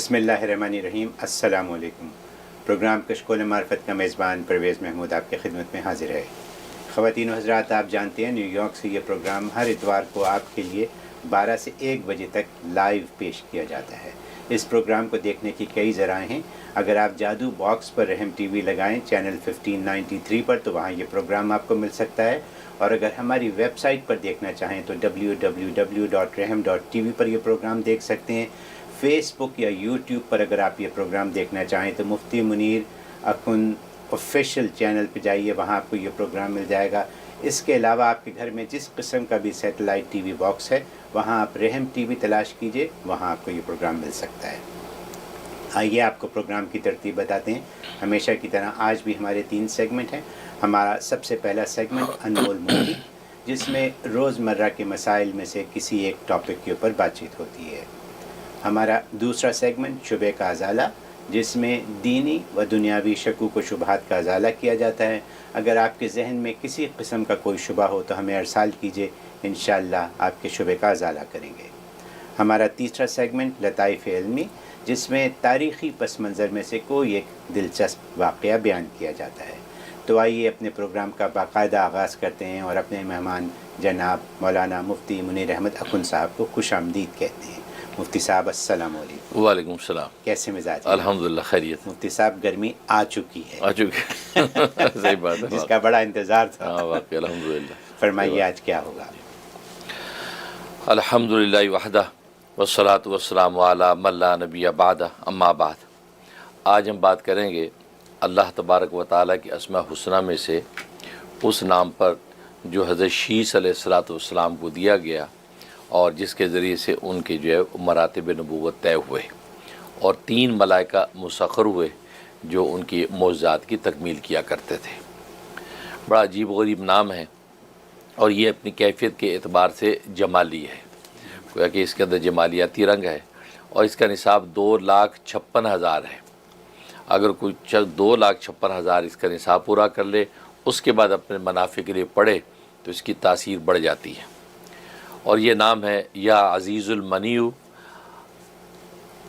بسم اللہ الرحمن الرحیم۔ السلام علیکم۔ پروگرام کشکول معرفت کا میزبان پرویز محمود آپ کی خدمت میں حاضر ہے۔ خواتین و حضرات، آپ جانتے ہیں نیو یارک سے یہ پروگرام ہر اتوار کو آپ کے لیے 12 سے 1 بجے تک لائیو پیش کیا جاتا ہے۔ اس پروگرام کو دیکھنے کی کئی ذرائع ہیں۔ اگر آپ جادو باکس پر رحم ٹی وی لگائیں چینل 1593 پر تو وہاں یہ پروگرام آپ کو مل سکتا ہے، اور اگر ہماری ویب سائٹ پر دیکھنا چاہیں تو www.rehm.tv پر یہ پروگرام دیکھ سکتے ہیں۔ فیس بک یا یوٹیوب پر اگر آپ یہ پروگرام دیکھنا چاہیں تو مفتی منیر اخن آفیشیل چینل پہ جائیے، وہاں آپ کو یہ پروگرام مل جائے گا۔ اس کے علاوہ آپ کے گھر میں جس قسم کا بھی سیٹلائٹ ٹی وی باکس ہے وہاں آپ رحم ٹی وی تلاش کیجئے، وہاں آپ کو یہ پروگرام مل سکتا ہے۔ آئیے آپ کو پروگرام کی ترتیب بتاتے ہیں۔ ہمیشہ کی طرح آج بھی ہمارے 3 سیگمنٹ ہیں۔ ہمارا سب سے پہلا سیگمنٹ انمول مفتی، جس میں روزمرہ کے مسائل میں سے کسی ایک ٹاپک کے اوپر بات چیت ہوتی ہے۔ ہمارا دوسرا سیگمنٹ شبہ کا ازالہ، جس میں دینی و دنیاوی شکوک و شبہات کا ازالہ کیا جاتا ہے۔ اگر آپ کے ذہن میں کسی قسم کا کوئی شبہ ہو تو ہمیں ارسال کیجیے، انشاءاللہ آپ کے شبہ کا ازالہ کریں گے۔ ہمارا تیسرا سیگمنٹ لطائف علمی، جس میں تاریخی پس منظر میں سے کوئی ایک دلچسپ واقعہ بیان کیا جاتا ہے۔ تو آئیے اپنے پروگرام کا باقاعدہ آغاز کرتے ہیں اور اپنے مہمان جناب مولانا مفتی منیر احمد اخن صاحب کو خوش آمدید کہتے ہیں۔ مفتی صاحب السلام علیکم۔ وعلیکم السلام۔ کیسے مزاج ہیں؟ الحمدللہ خیریت۔ مفتی صاحب، گرمی آ چکی ہے، صحیح بات ہے، جس کا بڑا انتظار تھا۔ ہاں واقعی الحمدللہ۔ فرمائیے آج کیا ہوگا؟ الحمدللہ وحدہ والصلاۃ والسلام علی من لا نبی بعدہ، اما بعد۔ آج ہم بات کریں گے اللہ تبارک و تعالیٰ کی اسماء حسنہ میں سے اس نام پر جو حضرت شیس علیہ الصلاۃ والسلام کو دیا گیا اور جس کے ذریعے سے ان کے جو ہے مراتب نبوت طے ہوئے، اور 3 ملائکہ مسخر ہوئے جو ان کی معجزات کی تکمیل کیا کرتے تھے۔ بڑا عجیب و غریب نام ہے، اور یہ اپنی کیفیت کے اعتبار سے جمالی ہے، گویا کہ اس کے اندر جمالیاتی رنگ ہے، اور اس کا نصاب 2,56,000 ہے۔ اگر کوئی 2,56,000 اس کا نصاب پورا کر لے، اس کے بعد اپنے منافع کے لیے پڑھے تو اس کی تاثیر بڑھ جاتی ہے۔ اور یہ نام ہے یا عزیز المنیع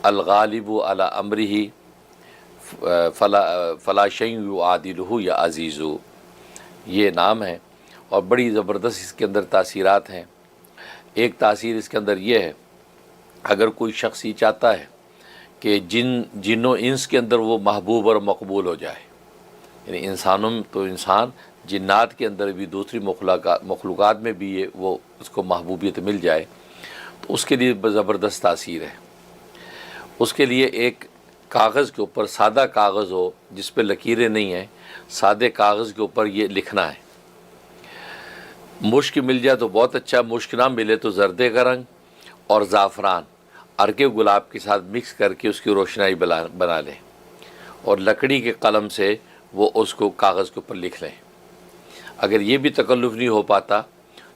الغالب علی امرہ فلا شیء یعادلہ یا عزیزو، یہ نام ہے، اور بڑی زبردست اس کے اندر تاثیرات ہیں۔ ایک تاثیر اس کے اندر یہ ہے، اگر کوئی شخص یہ چاہتا ہے کہ جن و انس کے اندر وہ محبوب اور مقبول ہو جائے، یعنی انسانوں میں تو انسان، جنات کے اندر بھی، دوسری مخلوقات میں بھی یہ وہ اس کو محبوبیت مل جائے، تو اس کے لیے زبردست تاثیر ہے۔ اس کے لیے ایک کاغذ کے اوپر، سادہ کاغذ ہو جس پہ لکیریں نہیں ہیں، سادے کاغذ کے اوپر یہ لکھنا ہے۔ مشک مل جائے تو بہت اچھا، مشک نہ ملے تو زردے کا رنگ اور زعفران ارکے گلاب کے ساتھ مکس کر کے اس کی روشنائی بنا لیں، اور لکڑی کے قلم سے وہ اس کو کاغذ کے اوپر لکھ لیں۔ اگر یہ بھی تکلف نہیں ہو پاتا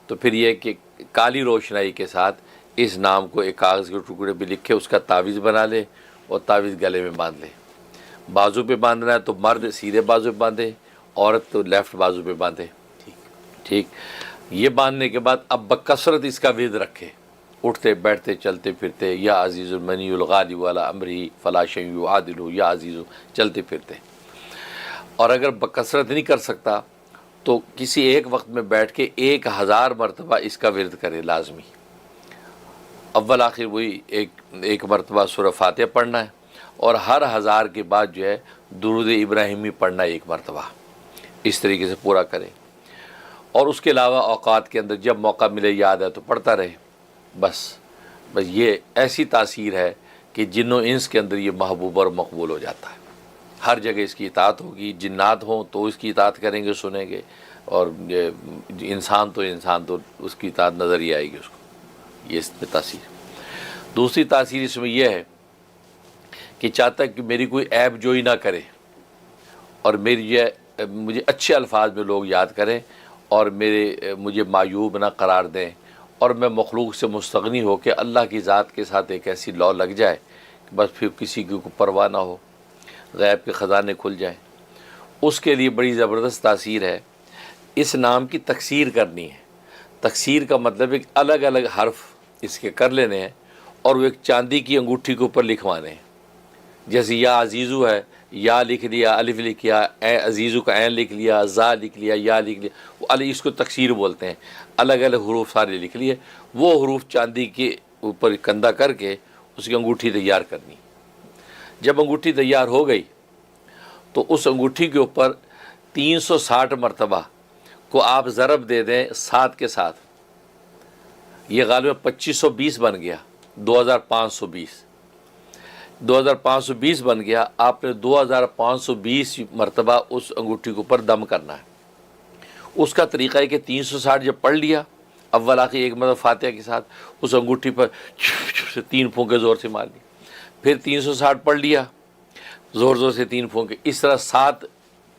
تو پھر یہ کہ کالی روشنائی کے ساتھ اس نام کو ایک کاغذ کے ٹکڑے پہ لکھ کے اس کا تعویذ بنا لے، اور تعویذ گلے میں باندھ لے۔ بازو پہ باندھنا ہے تو مرد سیدھے بازو پہ باندھے، عورت تو لیفٹ بازو پہ باندھے۔ ٹھیک، یہ باندھنے کے بعد اب بکثرت اس کا ورد رکھے، اٹھتے بیٹھتے چلتے پھرتے، یا عزیز المنیع الغالب علی امرہ فلا شیء یعادلہ یا عزیز، چلتے پھرتے۔ اور اگر بکثرت نہیں کر سکتا تو کسی ایک وقت میں بیٹھ کے 1000 مرتبہ اس کا ورد کرے لازمی۔ اول آخر وہی ایک مرتبہ سورہ فاتحہ پڑھنا ہے، اور ہر 1000 کے بعد جو ہے درود ابراہیمی پڑھنا ہے 1 مرتبہ۔ اس طریقے سے پورا کرے، اور اس کے علاوہ اوقات کے اندر جب موقع ملے، یاد ہے تو پڑھتا رہے۔ بس یہ ایسی تاثیر ہے کہ جن و انس کے اندر یہ محبوب اور مقبول ہو جاتا ہے۔ ہر جگہ اس کی اطاعت ہوگی، جنات ہوں تو اس کی اطاعت کریں گے، سنیں گے، اور انسان تو اس کی اطاعت نظر ہی آئے گی اس کو۔ یہ اس میں تاثیر۔ دوسری تاثیر اس میں یہ ہے کہ چاہتا ہے کہ میری کوئی عیب جوئی نہ کرے، اور مجھے اچھے الفاظ میں لوگ یاد کریں، اور مجھے معیوب نہ قرار دیں، اور میں مخلوق سے مستغنی ہو کے اللہ کی ذات کے ساتھ ایک ایسی لو لگ جائے کہ بس پھر کسی کی کوئی پرواہ نہ ہو، غیب کے خزانے کھل جائیں۔ اس کے لیے بڑی زبردست تاثیر ہے۔ اس نام کی تکثیر کرنی ہے۔ تکثیر کا مطلب ہے کہ الگ الگ حرف اس کے کر لینے ہیں، اور وہ ایک چاندی کی انگوٹھی کے اوپر لکھوانے ہیں۔ جیسے یا عزیزو ہے، یا لکھ لیا، الف لکھ لیا، اے عزیزو کا عین لکھ لیا، زا لکھ لیا، یا لکھ لیا، وہ اس کو تکسیر بولتے ہیں، الگ الگ حروف سارے لکھ لیے، وہ حروف چاندی کے اوپر کندہ کر کے اس کی انگوٹھی تیار کرنی۔ جب انگوٹھی تیار ہو گئی تو اس انگوٹھی کے اوپر 360 مرتبہ کو آپ ضرب دے دیں 7 کے ساتھ، یہ غالباً 2520 بن گیا، 2520 بن گیا۔ آپ نے 2520 مرتبہ اس انگوٹھی کے اوپر دم کرنا ہے۔ اس کا طریقہ ہے کہ 360 جب پڑھ لیا اول آخر ایک مرتبہ فاتحہ کے ساتھ، اس انگوٹھی پر 3 پھونکے زور سے مار لی، پھر 360 پڑھ لیا زور زور سے 3 پھونکے، اس طرح 7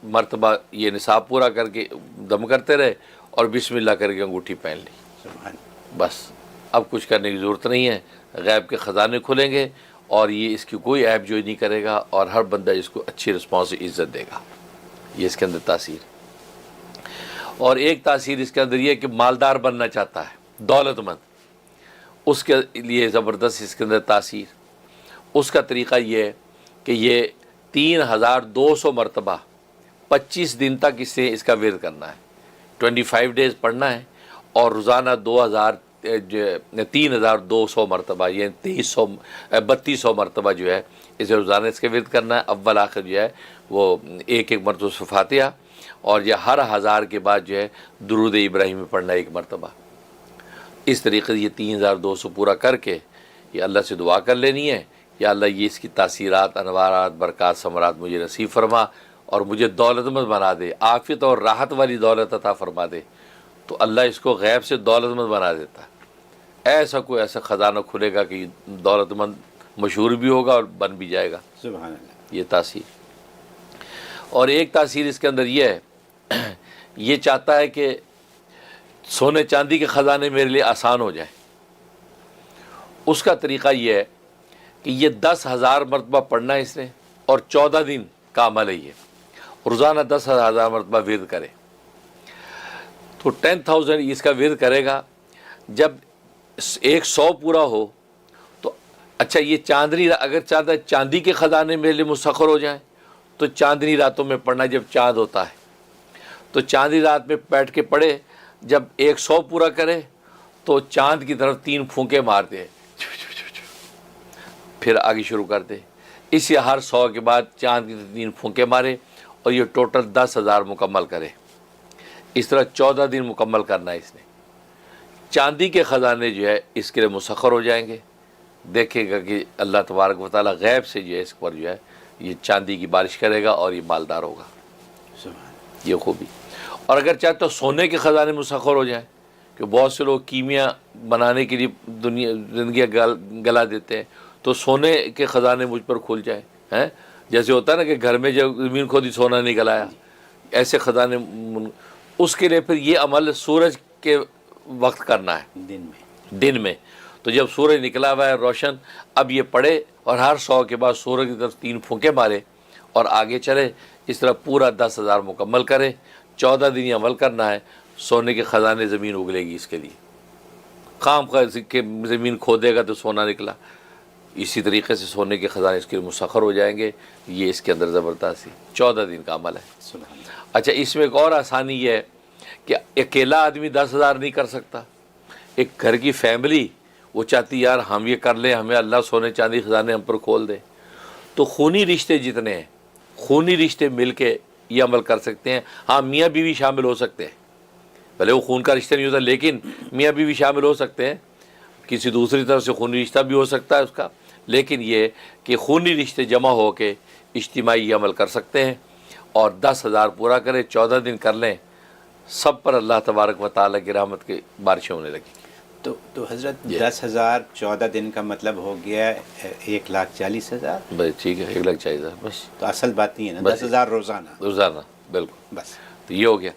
مرتبہ یہ نصاب پورا کر کے دم کرتے رہے اور بسم اللہ کر کے انگوٹھی پہن لی۔ سبحان بس اب کچھ کرنے کی ضرورت نہیں ہے، غیب کے خزانے کھلیں گے اور یہ اس کی کوئی عیب جوئی نہیں کرے گا اور ہر بندہ اس کو اچھی رسپانس عزت دے گا۔ یہ اس کے اندر تاثیر۔ اور ایک تاثیر اس کے اندر یہ کہ مالدار بننا چاہتا ہے، دولت مند، اس کے لیے زبردست اس کے اندر تاثیر۔ اس کا طریقہ یہ ہے کہ یہ 3200 مرتبہ 25 دن تک اس کا ورد کرنا ہے، 25 ڈیز پڑھنا ہے، اور روزانہ 3200 مرتبہ یعنی 3200 مرتبہ جو ہے اسے روزانہ اس کے ورد کرنا ہے۔ اول آخر جو ہے وہ ایک مرتبہ فاتحہ، اور یہ ہر 1000 کے بعد جو ہے درود ابراہیمی پڑھنا ہے 1 مرتبہ۔ اس طریقے سے یہ 3200 پورا کر کے یہ اللہ سے دعا کر لینی ہے، یا اللہ یہ اس کی تاثیرات، انوارات، برکات، ثمرات مجھے نصیب فرما اور مجھے دولت مند بنا دے، عافیت اور راحت والی دولت عطا فرما دے۔ تو اللہ اس کو غیب سے دولت مند بنا دیتا ہے۔ ایسا خزانہ کھلے گا کہ دولت مند مشہور بھی ہوگا اور بن بھی جائے گا۔ سبحان اللہ۔ یہ تاثیر۔ اور ایک تاثیر اس کے اندر یہ ہے، یہ چاہتا ہے کہ سونے چاندی کے خزانے میرے لیے آسان ہو جائیں۔ اس کا طریقہ یہ ہے کہ یہ 10,000 مرتبہ پڑھنا ہے اس نے، اور 14 دن کا عمل ہے یہ، روزانہ 10,000 مرتبہ ورد کرے تو 10,000 اس کا ورد کرے گا۔ جب 100 پورا ہو تو اچھا یہ چاندنی، اگر چاہتا ہے چاندی کے خزانے میرے لیے مسخر ہو جائیں تو چاندنی راتوں میں پڑھنا، جب چاند ہوتا ہے تو چاندنی رات میں بیٹھ کے پڑھے، جب 100 پورا کرے تو چاند کی طرف 3 پھونکے مار دے، پھر آگے شروع کر دے، اسی ہر 100 کے بعد چاند کی 3 پھونکے مارے اور یہ ٹوٹل 10,000 مکمل کرے۔ اس طرح 14 دن مکمل کرنا ہے اس نے۔ چاندی کے خزانے جو ہے اس کے لیے مسخر ہو جائیں گے، دیکھے گا کہ اللہ تبارک و تعالیٰ غیب سے جو ہے اس پر جو ہے یہ چاندی کی بارش کرے گا اور یہ مالدار ہوگا۔ یہ خوبی۔ اور اگر چاہے تو سونے کے خزانے مسخر ہو جائیں، کہ بہت سے لوگ کیمیا بنانے کے لیے زندگیاں گلا دیتے ہیں، تو سونے کے خزانے مجھ پر کھل جائیں، ہیں جیسے ہوتا ہے نا کہ گھر میں جب زمین کھودی سونا نکل آیا، ایسے خزانے۔ اس کے لیے پھر یہ عمل سورج کے وقت کرنا ہے، دن میں۔ تو جب سورج نکلا ہوا ہے روشن، اب یہ پڑھے اور ہر 100 کے بعد سورج کی طرف 3 پھونکے مارے اور آگے چلے، اس طرح پورا 10,000 مکمل کرے۔ 14 دن یہ عمل کرنا ہے، سونے کے خزانے زمین اگلے گی اس کے لیے۔ خام کے زمین کھودے گا تو سونا نکلا، اسی طریقے سے سونے کے خزانے اس کے مسخر ہو جائیں گے۔ یہ اس کے اندر زبردستی 14 دن کا عمل ہے۔ اچھا اس میں ایک اور آسانی یہ ہے کہ اکیلا آدمی 10,000 نہیں کر سکتا، ایک گھر کی فیملی وہ چاہتی یار ہم یہ کر لیں، ہمیں اللہ سونے چاندی خزانے ہم پر کھول دے، تو خونی رشتے جتنے ہیں، خونی رشتے مل کے یہ عمل کر سکتے ہیں۔ ہاں میاں بیوی شامل ہو سکتے ہیں، بھلے وہ خون کا رشتہ نہیں ہوتا لیکن میاں بیوی شامل ہو سکتے ہیں، کسی دوسری طرف سے خونی رشتہ بھی ہو سکتا ہے اس کا، لیکن یہ کہ خونی رشتے جمع ہو کے اجتماعی عمل کر سکتے ہیں اور 10,000 پورا کرے، 14 دن کر لیں، سب پر اللہ تبارک و تعالیٰ کی رحمت کی بارشیں ہونے لگی۔ تو حضرت 10,000 14 دن کا مطلب ہو گیا 1,40,000۔ بس ٹھیک ہے، 1,40,000 بس۔ تو اصل بات نہیں ہے نا، 10,000 روزانہ بالکل بس۔ تو یہ ہو گیا۔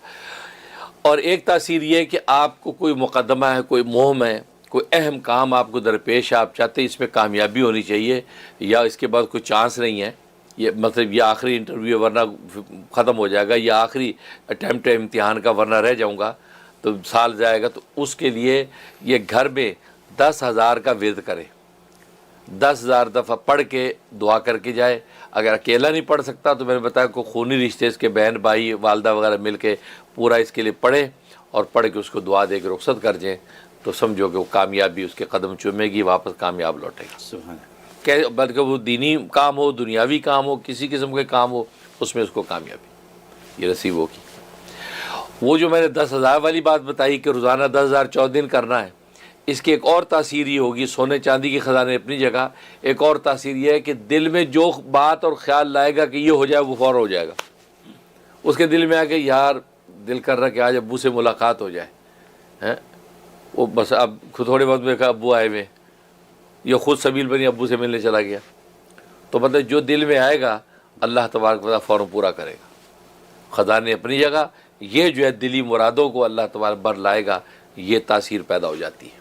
اور ایک تاثیر یہ ہے کہ آپ کو کوئی مقدمہ ہے، کوئی مہم ہے، کوئی اہم کام آپ کو درپیش ہے، آپ چاہتے ہیں اس میں کامیابی ہونی چاہیے یا اس کے بعد کوئی چانس نہیں ہے، یہ مطلب یہ آخری انٹرویو ورنہ ختم ہو جائے گا، یا آخری اٹیمپٹ ہے امتحان کا ورنہ رہ جاؤں گا تو سال جائے گا، تو اس کے لیے یہ گھر میں 10,000 کا ورد کرے، 10,000 دفعہ پڑھ کے دعا کر کے جائے. اگر اکیلا نہیں پڑھ سکتا تو میں نے بتایا کہ خونی رشتے اس کے بہن بھائی والدہ وغیرہ مل کے پورا اس کے لیے پڑھے اور پڑھ کے اس کو دعا دے کے رخصت کر جائیں, تو سمجھو کہ وہ کامیابی اس کے قدم چومے گی, واپس کامیاب لوٹے گا. سبحان اللہ. کہ بلکہ وہ دینی کام ہو, دنیاوی کام ہو, کسی قسم کے کام ہو, اس میں اس کو کامیابی یہ نصیب ہوگی. وہ جو میں نے 10,000 والی بات بتائی کہ روزانہ 10,000 14 دن کرنا ہے, اس کی ایک اور تاثیر یہ ہوگی, سونے چاندی کی خزانے اپنی جگہ, ایک اور تاثیر یہ ہے کہ دل میں جو بات اور خیال لائے گا کہ یہ ہو جائے وہ فوراً ہو جائے گا. اس کے دل میں آ کے یار دل کر رہا کہ آج ابو سے ملاقات ہو جائے, ہیں وہ بس اب تھوڑے وقت میں کہا ابو آئے ہوئے, یہ خود سبیل بنی ابو سے ملنے چلا گیا. تو مطلب جو دل میں آئے گا اللہ تبارک و تعالیٰ فوراً پورا کرے گا. خزانے اپنی جگہ, یہ جو ہے دلی مرادوں کو اللہ تبارک بر لائے گا, یہ تاثیر پیدا ہو جاتی ہے.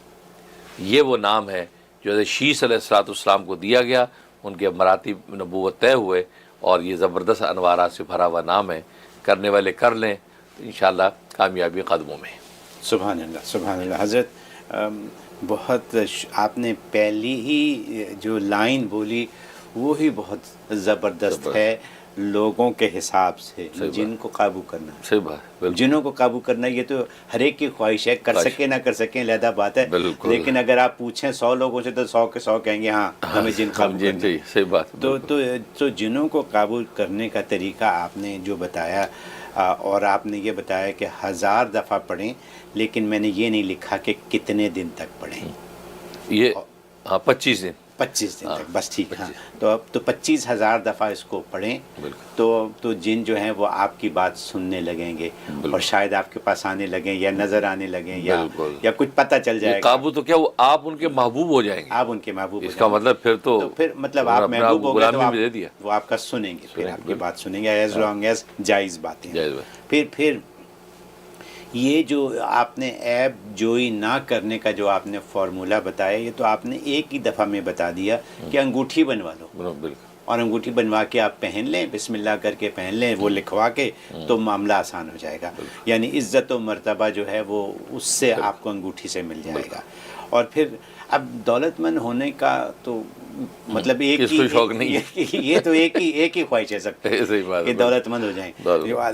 یہ وہ نام ہے جو حضرت شیس علیہ السلام کو دیا گیا, ان کے مراتب نبوت طے ہوئے, اور یہ زبردست انوارات سے بھرا ہوا نام ہے. کرنے والے کر لیں تو انشاءاللہ کامیابی قدموں میں. سبحان اللہ, سبحان اللہ. حضرت بہت آپ نے پہلی ہی جو لائن بولی وہی بہت زبردست ہے. لوگوں کے حساب سے جن کو قابو کرنا, صحیح بات, جنوں کو قابو کرنا, یہ تو ہر ایک کی خواہش ہے, کر سکے نہ کر سکیں علیحدہ بات ہے, لیکن اگر آپ پوچھیں 100 لوگوں سے تو 100 کے 100 کہیں گے ہاں ہمیں جن قابو کرنا. صحیح بات. تو جنوں کو قابو کرنے کا طریقہ آپ نے جو بتایا, اور آپ نے یہ بتایا کہ 1000 دفعہ پڑھیں, لیکن میں نے یہ نہیں لکھا کہ کتنے دن تک پڑھیں. یہ 25 دن 25 دن تک, بس ٹھیک. ہاں تو اب تو 25,000 دفعہ اس کو پڑھیں تو جن جو ہیں وہ آپ کی بات سننے لگیں گے, اور شاید آپ کے پاس آنے لگیں یا نظر آنے لگیں یا کچھ پتہ چل جائے گا. قابو تو کیا, وہ آپ ان کے محبوب ہو جائیں گے. آپ ان کے محبوب, اس کا مطلب پھر مطلب آپ محبوب ہو گئے تو وہ آپ کا سنیں گے, پھر آپ کی بات سنیں گے, ایز لانگ ایز جائز باتیں. پھر یہ جو آپ نے عیب جوئی نہ کرنے کا جو آپ نے فارمولہ بتایا, یہ تو آپ نے ایک ہی دفعہ میں بتا دیا کہ انگوٹھی بنوا لو, اور انگوٹھی بنوا کے آپ پہن لیں, بسم اللہ کر کے پہن لیں, وہ لکھوا کے تو معاملہ آسان ہو جائے گا. یعنی عزت و مرتبہ جو ہے وہ اس سے آپ کو انگوٹھی سے مل جائے گا. اور پھر اب دولت مند ہونے کا تو مطلب ایک ہی شوق نہیں ہے, یہ تو ایک ہی خواہش ہے سب کہ دولت مند ہو جائیں.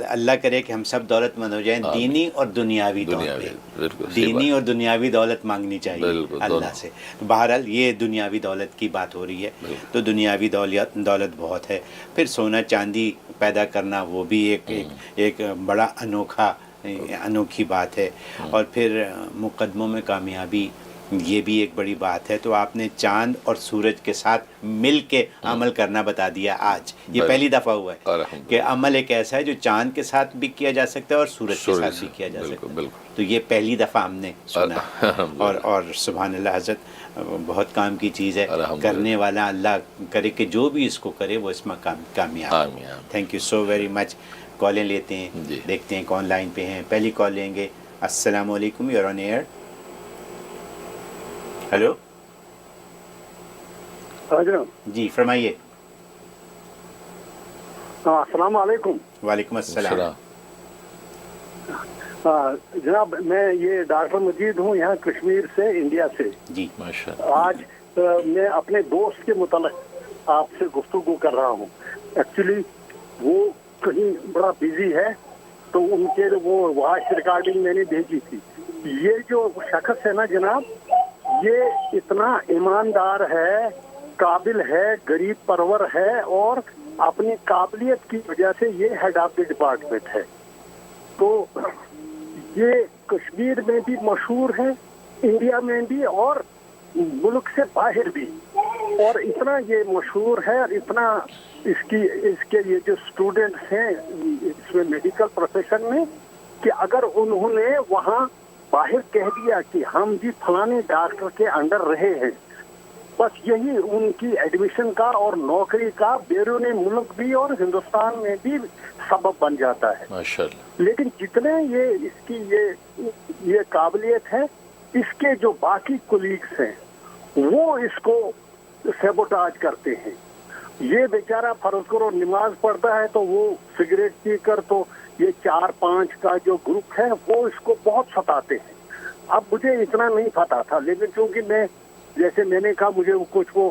اللہ کرے کہ ہم سب دولت مند ہو جائیں, دینی اور دنیاوی طور پہ. دینی اور دنیاوی دولت مانگنی چاہیے اللہ سے. بہرحال یہ دنیاوی دولت کی بات ہو رہی ہے, تو دنیاوی دولت بہت ہے. پھر سونا چاندی پیدا کرنا وہ بھی ایک بڑا انوکھی بات ہے. اور پھر مقدموں میں کامیابی, یہ بھی ایک بڑی بات ہے. تو آپ نے چاند اور سورج کے ساتھ مل کے عمل کرنا بتا دیا آج. یہ پہلی دفعہ ہوا ہے کہ عمل ایک ایسا ہے جو چاند کے ساتھ بھی کیا جا سکتا ہے اور سورج کے ساتھ بھی کیا جا سکتا ہے. تو یہ پہلی دفعہ ہم نے سنا, اور سبحان اللہ حضرت بہت کام کی چیز ہے. کرنے والا اللہ کرے کہ جو بھی اس کو کرے وہ اس میں کامیاب. Thank you so very much. کالیں لیتے ہیں, دیکھتے ہیں کون لائن پہ ہیں. پہلی کال لیں گے. السلام علیکم, you are on air. Hello, جی فرمائیے. السلام علیکم. وعلیکم السلام. جناب میں یہ ڈاکٹر مجید ہوں, یہاں کشمیر سے, انڈیا سے. جی آج میں اپنے دوست کے متعلق آپ سے گفتگو کر رہا ہوں. ایکچولی وہ کہیں بڑا بزی ہے, تو ان کے وہ وائس ریکارڈنگ میں نے بھیجی تھی. یہ جو شخص ہے نا جناب, یہ اتنا ایماندار ہے, قابل ہے, غریب پرور ہے, اور اپنی قابلیت کی وجہ سے یہ ہیڈ آف دی ڈپارٹمنٹ ہے. تو یہ کشمیر میں بھی مشہور ہے, انڈیا میں بھی, اور ملک سے باہر بھی. اور اتنا یہ مشہور ہے, اور اتنا اس کے یہ جو اسٹوڈنٹس ہیں اس میں میڈیکل پروفیشن میں, کہ اگر انہوں نے وہاں باہر کہہ دیا کہ ہم جی فلانے ڈاکٹر کے انڈر رہے ہیں, بس یہی ان کی ایڈمیشن کا اور نوکری کا بیرون ملک بھی اور ہندوستان میں بھی سبب بن جاتا ہے. لیکن جتنے یہ اس کی یہ قابلیت ہے, اس کے جو باقی کولیگس ہیں وہ اس کو سیبوٹاج کرتے ہیں. یہ بیچارہ فرض کرو نماز پڑھتا ہے تو وہ سگریٹ پی کر, تو یہ 4-5 کا جو گروپ ہے وہ اس کو بہت ستاتے ہیں. اب مجھے اتنا نہیں پتا تھا, لیکن چونکہ میں جیسے میں نے کہا مجھے کچھ وہ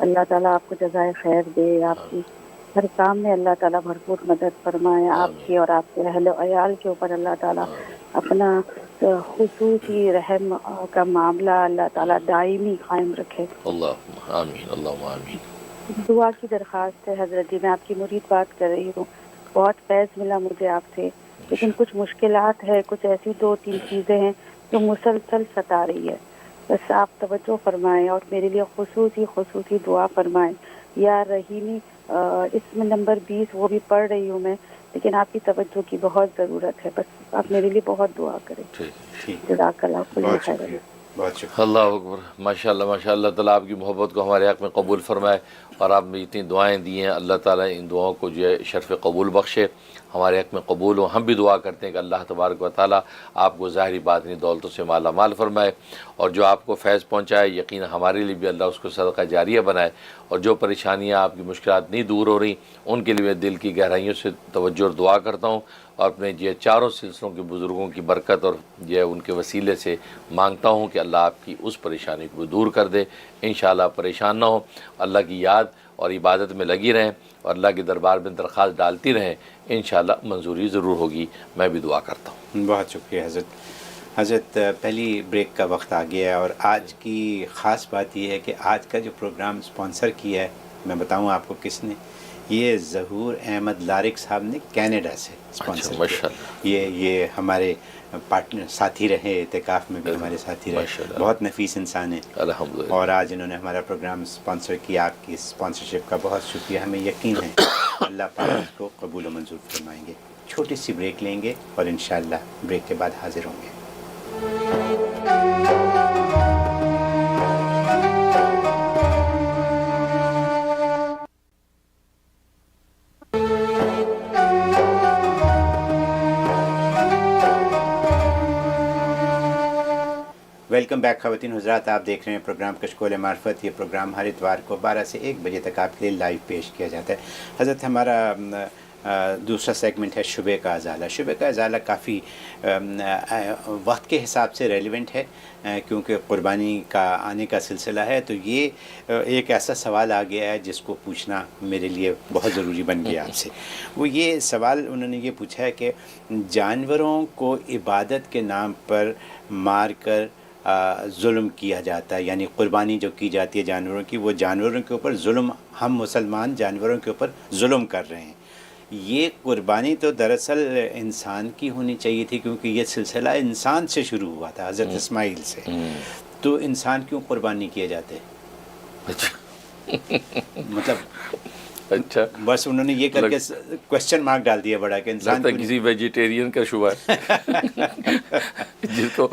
اللہ تعالیٰ آپ کو جزائے خیر دے، آپ کی ہر کام میں اللہ تعالیٰ بھرپور مدد فرمائے، آپ کی اور آپ کے اہل و عیال کے اوپر اللہ تعالیٰ اپنا خصوصی رحم کا معاملہ اللہ تعالیٰ دائمی قائم رکھے۔ اللہم آمین، اللہم آمین۔ دعا کی درخواست ہے حضرت جی، میں آپ کی مرید بات کر رہی ہوں، بہت فیض ملا مجھے آپ سے، لیکن کچھ مشکلات ہے، کچھ ایسی 2-3 چیزیں ہیں جو مسلسل ستا رہی ہے، بس آپ توجہ فرمائیں اور میرے لیے خصوصی دعا فرمائیں۔ یا رحیمی اسم نمبر 20 وہ بھی پڑھ رہی ہوں میں، لیکن آپ کی توجہ کی بہت ضرورت ہے، بس آپ میرے لیے بہت دعا کریں۔ ٹھیک، جزاک اللہ کل بہت خیر۔ شکریہ، بہت شکریہ۔ اللہ اکبر، ماشاء اللہ ماشاء اللہ تعالیٰ آپ کی محبت کو ہمارے حق میں قبول فرمائے، اور آپ نے اتنی دعائیں دی ہیں، اللہ تعالیٰ ان دعاؤں کو جو ہے شرف قبول بخشے، ہمارے حق میں قبول ہو۔ ہم بھی دعا کرتے ہیں کہ اللہ تبارک و تعالیٰ آپ کو ظاہری باطنی دولتوں سے مالا مال فرمائے، اور جو آپ کو فیض پہنچائے یقینا ہمارے لیے بھی اللہ اس کو صدقہ جاریہ بنائے، اور جو پریشانیاں آپ کی مشکلات نہیں دور ہو رہی ان کے لیے میں دل کی گہرائیوں سے توجہ اور دعا کرتا ہوں، اور اپنے یہ چاروں سلسلوں کے بزرگوں کی برکت اور یہ ان کے وسیلے سے مانگتا ہوں کہ اللہ آپ کی اس پریشانی کو دور کر دے۔ انشاءاللہ پریشان نہ ہو، اللہ کی یاد اور عبادت میں لگی رہیں اور اللہ کے دربار میں درخواست ڈالتی رہیں، انشاءاللہ منظوری ضرور ہوگی۔ میں بھی دعا کرتا ہوں۔ بہت شکریہ حضرت، پہلی بریک کا وقت آ گیا ہے، اور آج کی خاص بات یہ ہے کہ آج کا جو پروگرام سپانسر کیا ہے، میں بتاؤں آپ کو کس نے، یہ ظہور احمد لارق صاحب نے کینیڈا سے سپانسر کیا۔ ماشاءاللہ، یہ ہمارے پارٹنر ساتھی رہے، اعتکاف میں بھی ہمارے ساتھی رہے، ماشاءاللہ، بہت نفیس انسان ہیں، الحمدللہ۔ اور آج انہوں نے ہمارا پروگرام سپانسر کیا۔ آپ کی سپانسرشپ کا بہت شکریہ، ہمیں یقین ہے اللہ پاک اس کو قبول و منظور فرمائیں گے۔ چھوٹی سی بریک لیں گے اور انشاءاللہ بریک کے بعد حاضر ہوں گے۔ ویلکم بیک خواتین حضرات، آپ دیکھ رہے ہیں پروگرام کشکول معرفت۔ یہ پروگرام ہر اتوار کو 12 سے 1 بجے تک آپ کے لیے لائیو پیش کیا جاتا ہے۔ حضرت، ہمارا دوسرا سیگمنٹ ہے شبے کا ازالہ۔ شبے کا ازالہ کافی وقت کے حساب سے ریلیونٹ ہے، کیونکہ قربانی کا آنے کا سلسلہ ہے، تو یہ ایک ایسا سوال آ گیا ہے جس کو پوچھنا میرے لیے بہت ضروری بن گیا آپ سے۔ وہ یہ سوال انہوں نے یہ پوچھا ہے کہ جانوروں کو عبادت کے نام پر مار کر ظلم کیا جاتا ہے، یعنی قربانی جو کی جاتی ہے جانوروں کی، وہ جانوروں کے اوپر ظلم، ہم مسلمان جانوروں کے اوپر ظلم کر رہے ہیں۔ یہ قربانی تو دراصل انسان کی ہونی چاہیے تھی، کیونکہ یہ سلسلہ انسان سے شروع ہوا تھا، حضرت اسماعیل سے، تو انسان کیوں قربانی کیے جاتے؟ مطلب اچھا، بس انہوں نے یہ کر کے کوشچن مارک ڈال دیا بڑا کہ انسان لگتا ہے کسی ویجیٹیرین کا شبہ ہے جس کو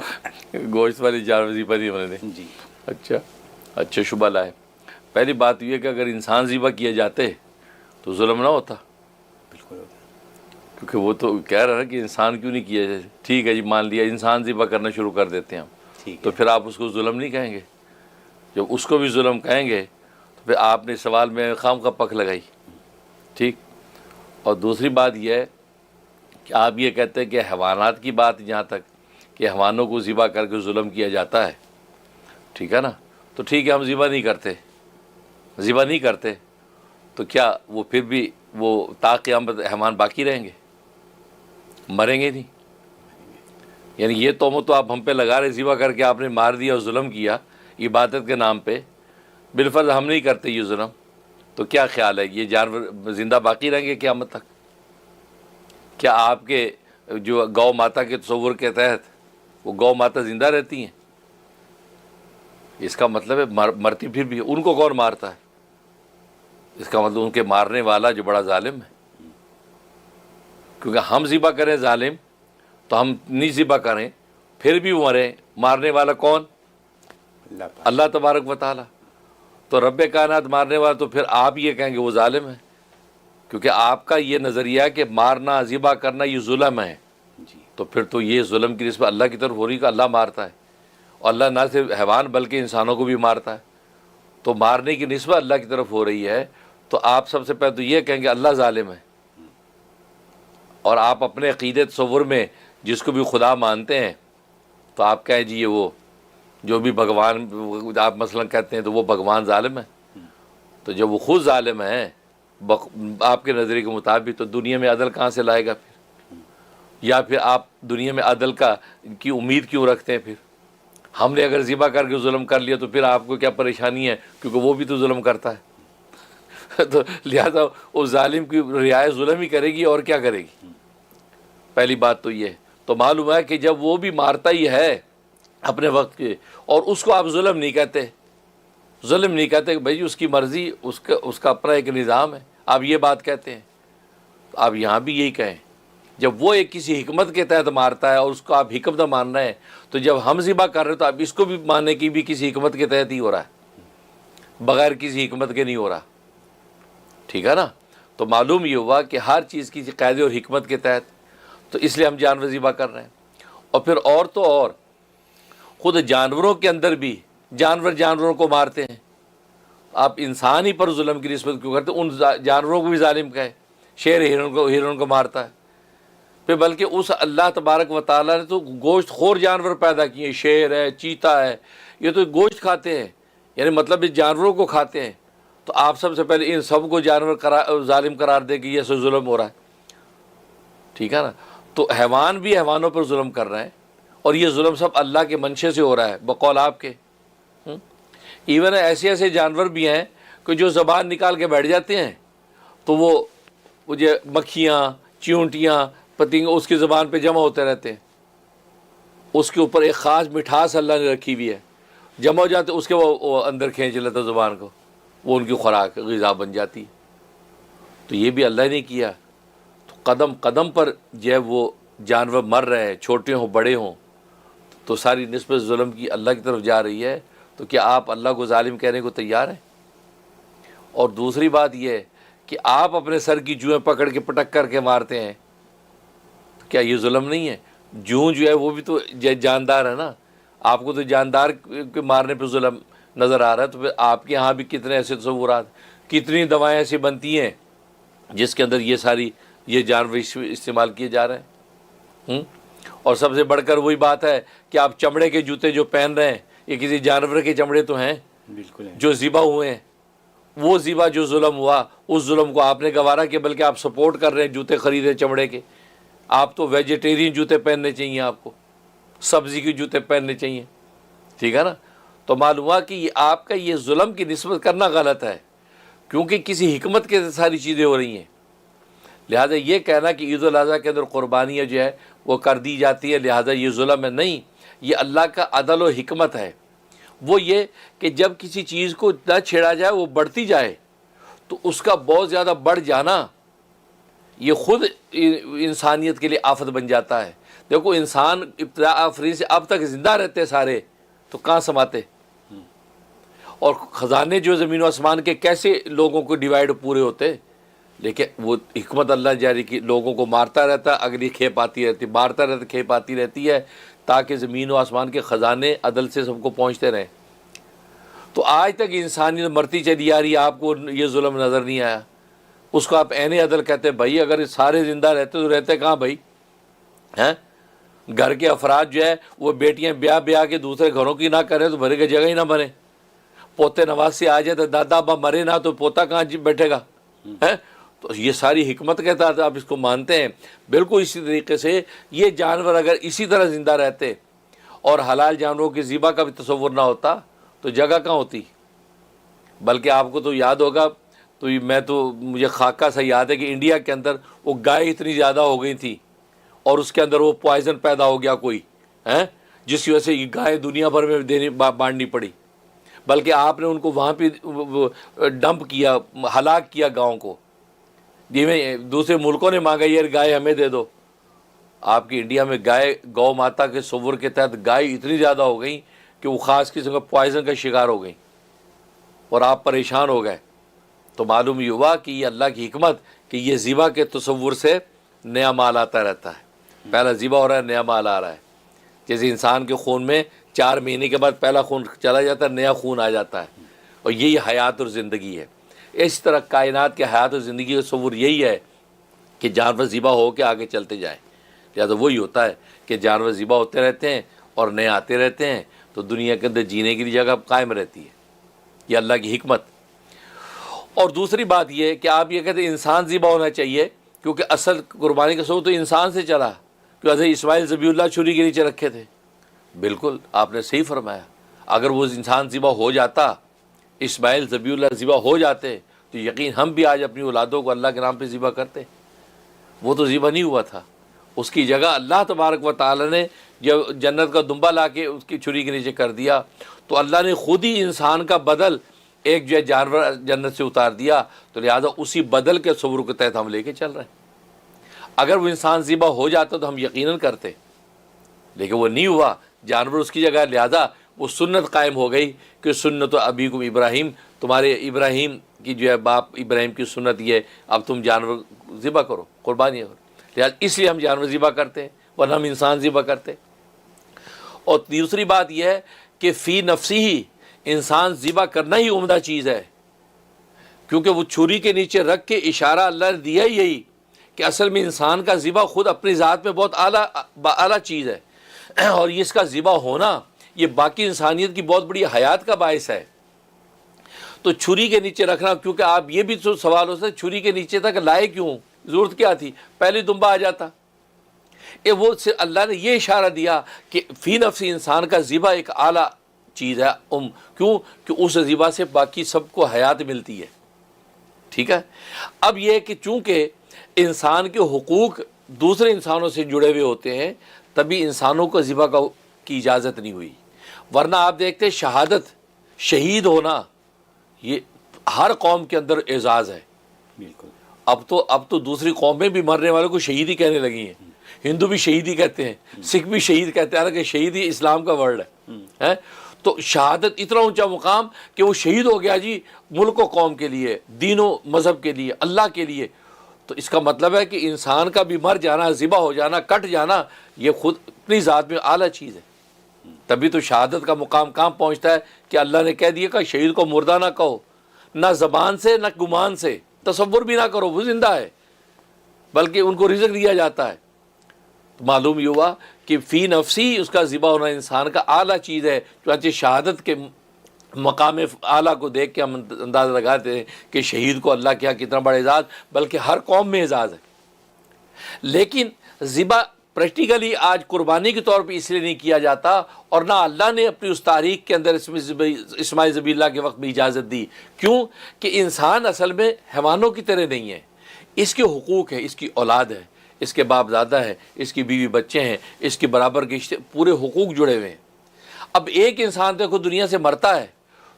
گوشت والی جانور ذبح نہیں ہونے دیں۔ جی اچھا شبہ لائے۔ پہلی بات یہ ہے کہ اگر انسان ذبح کیے جاتے تو ظلم نہ ہوتا، بالکل، کیونکہ وہ تو کہہ رہا ہے کہ انسان کیوں نہیں کیا جاتے۔ ٹھیک ہے جی، مان لیا انسان ذبح کرنا شروع کر دیتے ہیں ہم، ٹھیک تو ہے، پھر آپ اس کو ظلم نہیں کہیں گے؟ جب اس کو بھی ظلم کہیں گے تو پھر آپ نے سوال میں خام کا پک لگائی، ٹھیک۔ اور دوسری بات یہ ہے کہ آپ یہ کہتے ہیں کہ حیوانات کی بات جہاں تک کہ حیوانوں کو ذبح کر کے ظلم کیا جاتا ہے، ٹھیک ہے نا، تو ٹھیک ہے ہم ذبح نہیں کرتے تو کیا وہ پھر بھی وہ تا قیامت حیوان باقی رہیں گے، مریں گے نہیں؟ یعنی یہ تہمت تو آپ ہم پہ لگا رہے، ذبح کر کے آپ نے مار دیا اور ظلم کیا عبادت کے نام پہ، بالفرض ہم نہیں کرتے یہ ظلم، تو کیا خیال ہے یہ جانور زندہ باقی رہیں گے قیامت تک؟ کیا آپ کے جو گو ماتا کے تصور کے تحت وہ گو ماتا زندہ رہتی ہیں؟ اس کا مطلب ہے مرتی پھر بھی ان کو کون مارتا ہے؟ اس کا مطلب ان کے مارنے والا جو بڑا ظالم ہے، کیونکہ ہم ذبح کریں ظالم تو ہم نہیں ذبح کریں پھر بھی وہ مریں، مارنے والا کون؟ اللہ تبارک و تعالیٰ۔ تو رب کائنات مارنے والا، تو پھر آپ یہ کہیں گے وہ ظالم ہے، کیونکہ آپ کا یہ نظریہ ہے کہ مارنا ذبح کرنا یہ ظلم ہے، تو پھر تو یہ ظلم کی نسبت اللہ کی طرف ہو رہی کہ اللہ مارتا ہے، اور اللہ نہ صرف حیوان بلکہ انسانوں کو بھی مارتا ہے، تو مارنے کی نسبت اللہ کی طرف ہو رہی ہے، تو آپ سب سے پہلے تو یہ کہیں گے اللہ ظالم ہے، اور آپ اپنے عقیدے تصور میں جس کو بھی خدا مانتے ہیں تو آپ کہیں جی یہ وہ جو بھی بھگوان آپ مثلا کہتے ہیں تو وہ بھگوان ظالم ہے، تو جب وہ خود ظالم ہیں آپ کے نظریے کے مطابق، تو دنیا میں عدل کہاں سے لائے گا پھر؟ یا پھر آپ دنیا میں عدل کی امید کیوں رکھتے ہیں؟ پھر ہم نے اگر ذبح کر کے ظلم کر لیا تو پھر آپ کو کیا پریشانی ہے؟ کیونکہ وہ بھی تو ظلم کرتا ہے تو لہذا اس ظالم کی رعایت ظلم ہی کرے گی اور کیا کرے گی؟ پہلی بات تو یہ. تو معلوم ہے کہ جب وہ بھی مارتا ہی ہے اپنے وقت کے، اور اس کو آپ ظلم نہیں کہتے، ظلم نہیں کہتے کہ بھائی اس کی مرضی، اس کا اپنا ایک نظام ہے، آپ یہ بات کہتے ہیں. تو آپ یہاں بھی یہی کہیں، جب وہ ایک کسی حکمت کے تحت مارتا ہے اور اس کو آپ حکمت مان رہے ہیں، تو جب ہم ذبح کر رہے ہیں تو اب اس کو بھی ماننے کی بھی کسی حکمت کے تحت ہی ہو رہا ہے، بغیر کسی حکمت کے نہیں ہو رہا. ٹھیک ہے نا؟ تو معلوم یہ ہوا کہ ہر چیز کی قاعدے اور حکمت کے تحت، تو اس لیے ہم جانور ذبح کر رہے ہیں. اور پھر اور تو اور خود جانوروں کے اندر بھی جانوروں کو مارتے ہیں. آپ انسان ہی پر ظلم کی نسبت کیوں کرتے؟ ان جانوروں کو بھی ظالم کہے. شیر ہرن کو مارتا ہے. پھر بلکہ اس اللہ تبارک و تعالیٰ نے تو گوشت خور جانور پیدا کیے، شیر ہے، چیتا ہے، یہ تو گوشت کھاتے ہیں، یعنی مطلب اس جانوروں کو کھاتے ہیں. تو آپ سب سے پہلے ان سب کو جانور ظالم قرار دے کہ یہ سب ظلم ہو رہا ہے. ٹھیک ہے نا؟ تو حیوان بھی حیوانوں پر ظلم کر رہے ہیں، اور یہ ظلم سب اللہ کے منشے سے ہو رہا ہے بقول آپ کے. ایون ایسے جانور بھی ہیں کہ جو زبان نکال کے بیٹھ جاتے ہیں، تو وہ جو مکھیاں، چیونٹیاں، پتنگ اس کی زبان پہ جمع ہوتے رہتے ہیں. اس کے اوپر ایک خاص مٹھاس اللہ نے رکھی ہوئی ہے، جمع ہو جاتے اس کے وہ اندر کھینچ لیتا زبان کو، وہ ان کی خوراک غذا بن جاتی. تو یہ بھی اللہ نے کیا. تو قدم قدم پر جو ہے وہ جانور مر رہے ہیں، چھوٹے ہوں بڑے ہوں، تو ساری نسبت ظلم کی اللہ کی طرف جا رہی ہے. تو کیا آپ اللہ کو ظالم کہنے کو تیار ہیں؟ اور دوسری بات یہ ہے کہ آپ اپنے سر کی جوئیں پکڑ کے پٹک کر کے مارتے ہیں، تو کیا یہ ظلم نہیں ہے؟ جوں جو ہے وہ بھی تو جاندار ہے نا. آپ کو تو جاندار کے مارنے پہ ظلم نظر آ رہا ہے، تو پھر آپ کے ہاں بھی کتنے ایسے تصورات، کتنی دوائیں ایسی بنتی ہیں جس کے اندر یہ جانور استعمال کیے جا رہے ہیں. اور سب سے بڑھ کر وہی بات ہے کہ آپ چمڑے کے جوتے جو پہن رہے ہیں، یہ کسی جانور کے چمڑے تو ہیں بالکل جو ذبح ہوئے ہیں. وہ ذبح جو ظلم ہوا، اس ظلم کو آپ نے گوارا کہ بلکہ آپ سپورٹ کر رہے ہیں، جوتے خریدے چمڑے کے. آپ تو ویجیٹیرین جوتے پہننے چاہیے، آپ کو سبزی کے جوتے پہننے چاہیے. ٹھیک ہے نا؟ تو معلوم ہوا کہ آپ کا یہ ظلم کی نسبت کرنا غلط ہے، کیونکہ کسی حکمت کے ساری چیزیں ہو رہی ہیں. لہٰذا یہ کہنا کہ عید الاضحیٰ کے اندر قربانیاں جو ہے وہ کر دی جاتی ہے لہٰذا یہ ظلم ہے، نہیں، یہ اللہ کا عدل و حکمت ہے. وہ یہ کہ جب کسی چیز کو نہ چھیڑا جائے، وہ بڑھتی جائے، تو اس کا بہت زیادہ بڑھ جانا یہ خود انسانیت کے لیے آفت بن جاتا ہے. دیکھو انسان ابتدا آفرین سے اب تک زندہ رہتے سارے، تو کہاں سماتے؟ اور خزانے جو زمین و آسمان کے کیسے لوگوں کو ڈیوائیڈ پورے ہوتے. لیکن وہ حکمت اللہ جاری کی، لوگوں کو مارتا رہتا، اگلی کھیپ آتی رہتی، مارتا رہتا، کھیپ آتی رہتی ہے، تاکہ زمین و آسمان کے خزانے عدل سے سب کو پہنچتے رہیں. تو آج تک انسانیت مرتی چلی آ رہی ہے، آپ کو یہ ظلم نظر نہیں آیا. اس کو آپ عین عدل کہتے ہیں. بھائی اگر سارے زندہ رہتے تو رہتے کہاں بھائی؟ ہیں گھر کے افراد جو ہے وہ بیٹیاں بیاہ کے دوسرے گھروں کی نہ کریں تو بھرے کی جگہ ہی نہ بنے. پوتے نواز سے آ جائے تو دادا ابا مرے نہ تو پوتا کہاں بیٹھے گا؟ ہیں تو یہ ساری حکمت کے تحت آپ اس کو مانتے ہیں. بالکل اسی طریقے سے یہ جانور اگر اسی طرح زندہ رہتے اور حلال جانوروں کی ذبح کا بھی تصور نہ ہوتا تو جگہ کہاں ہوتی؟ بلکہ آپ کو تو یاد ہوگا، تو مجھے خاکہ سا یاد ہے کہ انڈیا کے اندر وہ گائے اتنی زیادہ ہو گئی تھی اور اس کے اندر وہ پوائزن پیدا ہو گیا کوئی، جس کی وجہ سے یہ گائے دنیا بھر میں بانٹنی پڑی. بلکہ آپ نے ان کو وہاں پہ ڈمپ کیا، ہلاک کیا گاؤں کو. دوسرے ملکوں نے مانگا یہ گائے ہمیں دے دو. آپ کی انڈیا میں گو ماتا کے تصور کے تحت گائے اتنی زیادہ ہو گئیں کہ وہ خاص قسم کا پوائزن کا شکار ہو گئیں اور آپ پریشان ہو گئے. تو معلوم یہ ہوا کہ یہ اللہ کی حکمت کہ یہ ذبح کے تصور سے نیا مال آتا رہتا ہے. پہلا ذبح ہو رہا ہے، نیا مال آ رہا ہے. جیسے انسان کے خون میں 4 مہینے کے بعد پہلا خون چلا جاتا ہے، نیا خون آ جاتا ہے، اور یہی حیات اور زندگی ہے. اس طرح کائنات کے حیات اور زندگی کا تصور یہی ہے کہ جانور ذبح ہو کے آگے چلتے جائیں. لہٰذا وہی ہوتا ہے کہ جانور ذبح ہوتے رہتے ہیں اور نئے آتے رہتے ہیں، تو دنیا کے اندر جینے کی جگہ قائم رہتی ہے. یہ اللہ کی حکمت. اور دوسری بات یہ ہے کہ آپ یہ کہتے ہیں انسان ذبح ہونا چاہیے، کیونکہ اصل قربانی کا ثبوت تو انسان سے چلا، کہ حضرت اسماعیل ذبیح اللہ چھری کے نیچے رکھے تھے۔ بالکل آپ نے صحیح فرمایا، اگر وہ انسان ذبح ہو جاتا، اسماعیل ذبیح اللہ ذبح ہو جاتے، تو یقین ہم بھی آج اپنی اولادوں کو اللہ کے نام پہ ذبح کرتے۔ وہ تو ذبح نہیں ہوا تھا، اس کی جگہ اللہ تبارک و تعالی نے جب جنت کا دمبا لا کے اس کی چھری کے نیچے کر دیا، تو اللہ نے خود ہی انسان کا بدل ایک جو ہے جانور جنت سے اتار دیا، تو لہذا اسی بدل کے تصور کے تحت ہم لے کے چل رہے ہیں۔ اگر وہ انسان ذبح ہو جاتا تو ہم یقیناً کرتے، لیکن وہ نہیں ہوا، جانور اس کی جگہ، لہذا وہ سنت قائم ہو گئی کہ سنت ابیکم ابراہیم، تمہارے ابراہیم کی جو ہے باپ ابراہیم کی سنت یہ ہے، اب تم جانور ذبح کرو، قربانی کرو، لہذا اس لیے ہم جانور ذبح کرتے ہیں، ورنہ ہم انسان ذبح کرتے۔ اور دوسری بات یہ ہے کہ فی نفسی ہی انسان ذبح کرنا ہی عمدہ چیز ہے، کیونکہ وہ چھری کے نیچے رکھ کے اشارہ اللہ نے دیا ہی یہی کہ اصل میں انسان کا ذبح خود اپنی ذات میں بہت اعلیٰ چیز ہے، اور اس کا ذبح ہونا یہ باقی انسانیت کی بہت بڑی حیات کا باعث ہے۔ تو چھری کے نیچے رکھنا، کیونکہ آپ یہ بھی تو سوال ہو سکتا ہے چھری کے نیچے تک لائے کیوں، ضرورت کیا تھی، پہلے دمبا آ جاتا۔ وہ اللہ نے یہ اشارہ دیا کہ فی نفسی انسان کا ذبح ایک اعلیٰ چیز ہے، کیوں کہ اس ذبح سے باقی سب کو حیات ملتی ہے۔ ٹھیک ہے، اب یہ کہ چونکہ انسان کے حقوق دوسرے انسانوں سے جڑے ہوئے ہوتے ہیں، تبھی انسانوں کو ذبح کی اجازت نہیں ہوئی، ورنہ آپ دیکھتے شہادت، شہید ہونا یہ ہر قوم کے اندر اعزاز ہے۔ بالکل، اب تو دوسری قومیں بھی مرنے والوں کو شہید ہی کہنے لگی ہیں، ہندو بھی شہید ہی کہتے ہیں، سکھ بھی شہید کہتے ہیں، حالانکہ شہید ہی اسلام کا ورڈ ہے۔ تو شہادت اتنا اونچا مقام کہ وہ شہید ہو گیا جی ملک و قوم کے لیے، دین و مذہب کے لیے، اللہ کے لیے۔ تو اس کا مطلب ہے کہ انسان کا بھی مر جانا، ذبح ہو جانا، کٹ جانا، یہ خود اپنی ذات میں اعلیٰ چیز ہے۔ تبھی تو شہادت کا مقام کہاں پہنچتا ہے کہ اللہ نے کہہ دیا کہ شہید کو مردہ نہ کہو، نہ زبان سے نہ گمان سے، تصور بھی نہ کرو وہ زندہ ہے، بلکہ ان کو رزق دیا جاتا ہے۔ تو معلوم یہ ہوا کہ فی نفسی اس کا ذبح ہونا انسان کا اعلیٰ چیز ہے، چنانچہ شہادت کے مقام اعلیٰ کو دیکھ کے ہم اندازہ لگاتے ہیں کہ شہید کو اللہ کیا کتنا بڑا اعزاز، بلکہ ہر قوم میں اعزاز ہے۔ لیکن ذبح پریکٹیکلی آج قربانی کے طور پہ اس لیے نہیں کیا جاتا، اور نہ اللہ نے اپنی اس تاریخ کے اندر اسماعیل ذبیح اللہ کے وقت میں اجازت دی۔ کیوں کہ انسان اصل میں حیوانوں کی طرح نہیں ہے، اس کے حقوق ہے، اس کی اولاد ہے، اس کے باپ دادا ہے، اس کی بیوی بچے ہیں، اس کے برابر کے پورے حقوق جڑے ہوئے ہیں۔ اب ایک انسان دیکھو دنیا سے مرتا ہے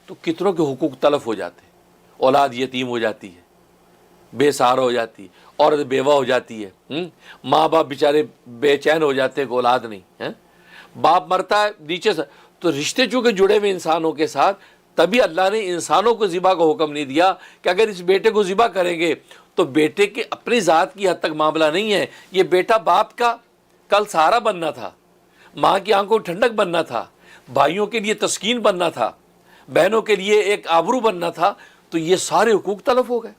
تو کتنوں کے حقوق تلف ہو جاتے ہیں، اولاد یتیم ہو جاتی ہے، بے سہارا ہو جاتی ہے، عورت بیوہ ہو جاتی ہے، ماں باپ بیچارے بے چین ہو جاتے ہیں کہ اولاد نہیں، باپ مرتا ہے نیچے سے، تو رشتے چونکہ جڑے ہوئے انسانوں کے ساتھ، تبھی اللہ نے انسانوں کو ذبح کا حکم نہیں دیا کہ اگر اس بیٹے کو ذبح کریں گے تو بیٹے کے اپنی ذات کی حد تک معاملہ نہیں ہے، یہ بیٹا باپ کا کل سہارا بننا تھا، ماں کی آنکھوں ٹھنڈک بننا تھا، بھائیوں کے لیے تسکین بننا تھا، بہنوں کے لیے ایک آبرو بننا تھا، تو یہ سارے حقوق تلف ہو گئے۔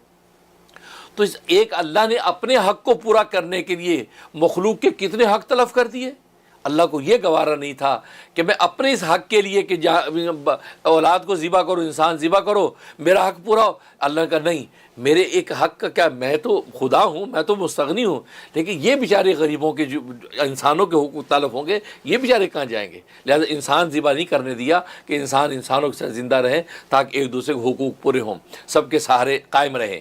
تو ایک اللہ نے اپنے حق کو پورا کرنے کے لیے مخلوق کے کتنے حق تلف کر دیے۔ اللہ کو یہ گوارا نہیں تھا کہ میں اپنے اس حق کے لیے کہ اولاد کو ذبح کرو، انسان ذبح کرو، میرا حق پورا ہو۔ اللہ کا نہیں، میرے ایک حق کا کیا، میں تو خدا ہوں، میں تو مستغنی ہوں، لیکن یہ بیچارے غریبوں کے جو انسانوں کے حقوق تلف ہوں گے، یہ بیچارے کہاں جائیں گے؟ لہذا انسان ذبح نہیں کرنے دیا کہ انسان انسانوں کے ساتھ زندہ رہیں تاکہ ایک دوسرے کے حقوق پورے ہوں، سب کے سہارے قائم رہیں۔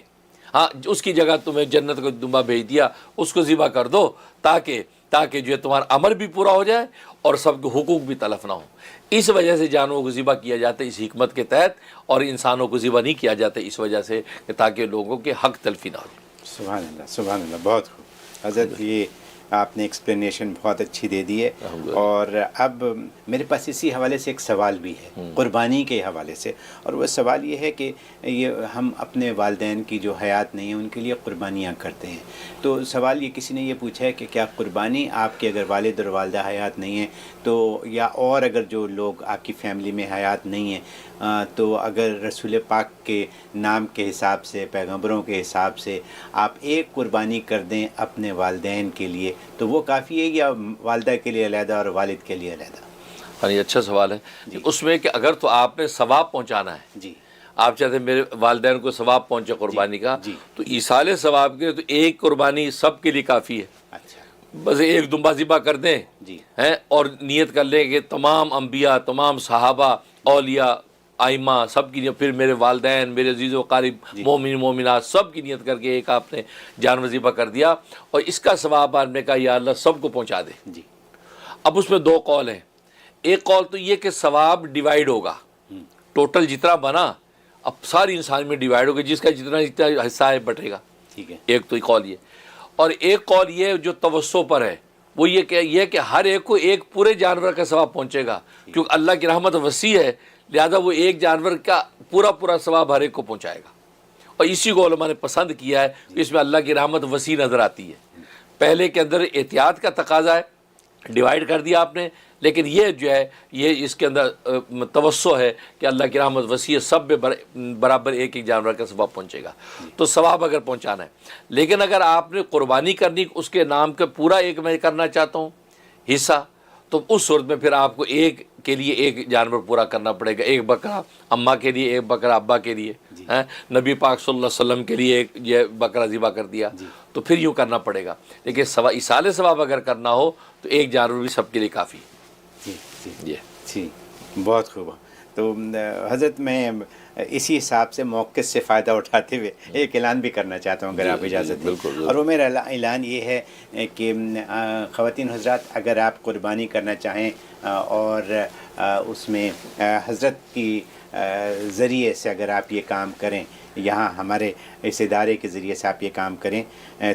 ہاں اس کی جگہ تمہیں جنت کو دمبا بھیج دیا، اس کو ذبح کر دو تاکہ جو ہے تمہارا عمل بھی پورا ہو جائے اور سب کے حقوق بھی تلف نہ ہوں۔ اس وجہ سے جانوروں کو ذبح کیا جاتا ہے اس حکمت کے تحت، اور انسانوں کو ذبح نہیں کیا جاتا اس وجہ سے کہ تاکہ لوگوں کے حق تلفی نہ ہو جائے۔ سبحان اللہ، سبحان اللہ، بہت خوب حضرت، یہ آپ نے ایکسپلینیشن بہت اچھی دے دی ہے۔ اور اب میرے پاس اسی حوالے سے ایک سوال بھی ہے، قربانی کے حوالے سے، اور وہ سوال یہ ہے کہ یہ ہم اپنے والدین کی جو حیات نہیں ہیں ان کے لیے قربانیاں کرتے ہیں، تو سوال یہ کسی نے یہ پوچھا ہے کہ کیا قربانی آپ کے اگر والد اور والدہ حیات نہیں ہیں تو، یا اور اگر جو لوگ آپ کی فیملی میں حیات نہیں ہیں، تو اگر رسول پاک کے نام کے حساب سے، پیغمبروں کے حساب سے آپ ایک قربانی کر دیں اپنے والدین کے لیے تو وہ کافی ہے، یا والدہ کے لیے علیحدہ اور والد کے لیے علیحدہ؟ ہاں یہ اچھا سوال ہے۔ اس میں کہ اگر تو آپ نے ثواب پہنچانا ہے، جی، آپ چاہتے ہیں میرے والدین کو ثواب پہنچے قربانی کا، تو ایصال ثواب کے تو ایک قربانی سب کے لیے کافی ہے. اچھا بس ایک دمبا ذبح کر دیں ہیں اور نیت کر لیں کہ تمام انبیاء، تمام صحابہ، اولیاء، آئمہ سب کی نیت، پھر میرے والدین، میرے عزیز و قارب مومن مومنات سب کی نیت کر کے ایک آپ نے جانور ذبح کر دیا، اور اس کا ثواب آپ نے کہا یا اللہ سب کو پہنچا دے. جی. اب اس میں دو قول ہیں. ایک قول تو یہ کہ ثواب ڈیوائیڈ ہوگا، ٹوٹل جتنا بنا اب ساری انسان میں ڈیوائیڈ ہوگا، جس کا جتنا حصہ ہے بٹے گا. ٹھیک ہے. ایک تو قول یہ، اور ایک قول یہ جو توسع پر ہے وہ یہ کہ ہر ایک کو ایک پورے جانور کا ثواب پہنچے گا، کیونکہ اللہ کی رحمت وسیع ہے، لہذا وہ ایک جانور کا پورا ثواب ہر ایک کو پہنچائے گا. اور اسی کو علماء نے پسند کیا ہے، اس میں اللہ کی رحمت وسیع نظر آتی ہے. پہلے کے اندر احتیاط کا تقاضا ہے، ڈیوائیڈ کر دیا آپ نے، لیکن یہ جو ہے یہ اس کے اندر توسع ہے کہ اللہ کی رحمت وسیع، سب میں برابر ایک ایک جانور کا ثواب پہنچے گا. تو ثواب اگر پہنچانا ہے، لیکن اگر آپ نے قربانی کرنی اس کے نام کا پورا ایک میں کرنا چاہتا ہوں حصہ، تو اس صورت میں پھر آپ کو ایک کے لیے ایک جانور پورا کرنا پڑے گا. ایک بکرا اماں کے لیے، ایک بکرا ابا کے لیے، نبی پاک صلی اللہ علیہ وسلم کے لیے ایک یہ بکرا ذبح کر دیا، تو پھر یوں کرنا پڑے گا. لیکن ایصال ثواب اگر کرنا ہو تو ایک جانور بھی سب کے لیے کافی. جی بہت خوب. تو حضرت میں اسی حساب سے موقع سے فائدہ اٹھاتے ہوئے ایک اعلان بھی کرنا چاہتا ہوں اگر آپ اجازت دیں. اور وہ میرا اعلان یہ ہے کہ خواتین حضرات، اگر آپ قربانی کرنا چاہیں اور اس میں حضرت کی ذریعے سے اگر آپ یہ کام کریں، یہاں ہمارے اس ادارے کے ذریعے سے آپ یہ کام کریں،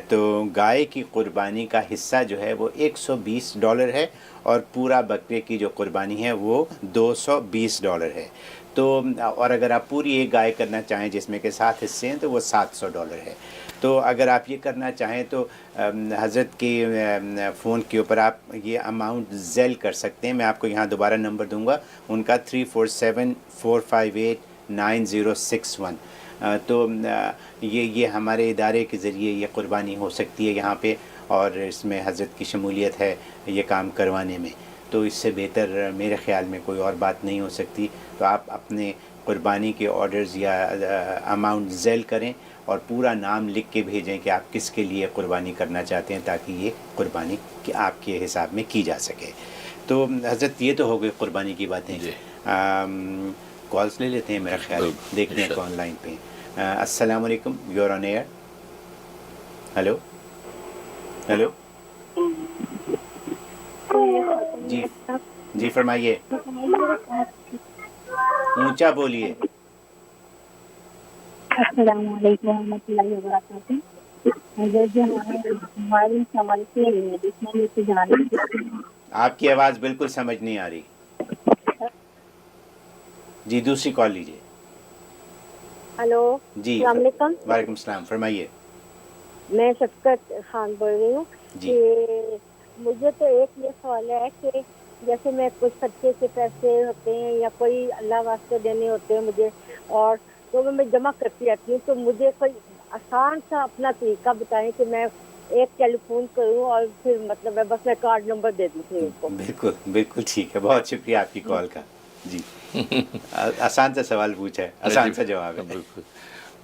تو گائے کی قربانی کا حصہ جو ہے وہ $120 ہے، اور پورا بکرے کی جو قربانی ہے وہ $220 ہے. تو اور اگر آپ پوری ایک گائے کرنا چاہیں جس میں کہ 7 حصے ہیں تو وہ $700 ہے. تو اگر آپ یہ کرنا چاہیں تو حضرت کی فون کے اوپر آپ یہ اماؤنٹ زیل کر سکتے ہیں. میں آپ کو یہاں دوبارہ نمبر دوں گا ان کا 3474589061. تو یہ ہمارے ادارے کے ذریعے یہ قربانی ہو سکتی ہے یہاں پہ، اور اس میں حضرت کی شمولیت ہے یہ کام کروانے میں. تو اس سے بہتر میرے خیال میں کوئی اور بات نہیں ہو سکتی. تو آپ اپنے قربانی کے آرڈرز یا اماؤنٹ زیل کریں اور پورا نام لکھ کے بھیجیں کہ آپ کس کے لیے قربانی کرنا چاہتے ہیں، تاکہ یہ قربانی کہ آپ کے حساب میں کی جا سکے. تو حضرت یہ تو ہو گئی قربانی کی باتیں. کالس لے لیتے ہیں میرا خیال، دیکھتے ہیں کون لائن پہ. السلام علیکم، you're on air. Hello hello. جی فرمائیے، اونچا بولیے. السلام علیکم ورحمۃ اللہ وبرکاتہ. آپ کی آواز بالکل سمجھ نہیں آ رہی. جی دوسری کال لیجیے. ہلو جی السلام علیکم. وعلیکم السلام، فرمائیے. میں شفقت خان بول رہی ہوں. جی. کہ مجھے تو ایک یہ سوال ہے کہ جیسے میں کچھ خرچے کے پیسے ہوتے ہیں یا کوئی اللہ واسطے دینے ہوتے ہیں مجھے، اور تو میں جمع کرتی رہتی ہوں، تو مجھے کوئی آسان سا اپنا طریقہ بتائیں کہ میں ایک ٹیلی فون کروں اور پھر مطلب ہے بس میں کارڈ نمبر دے دوں ان کو. بالکل بالکل ٹھیک ہے، بہت شکریہ آپ کی کال کا. جی آسان سا سوال پوچھا ہے، آسان سا جواب ہے. بالکل،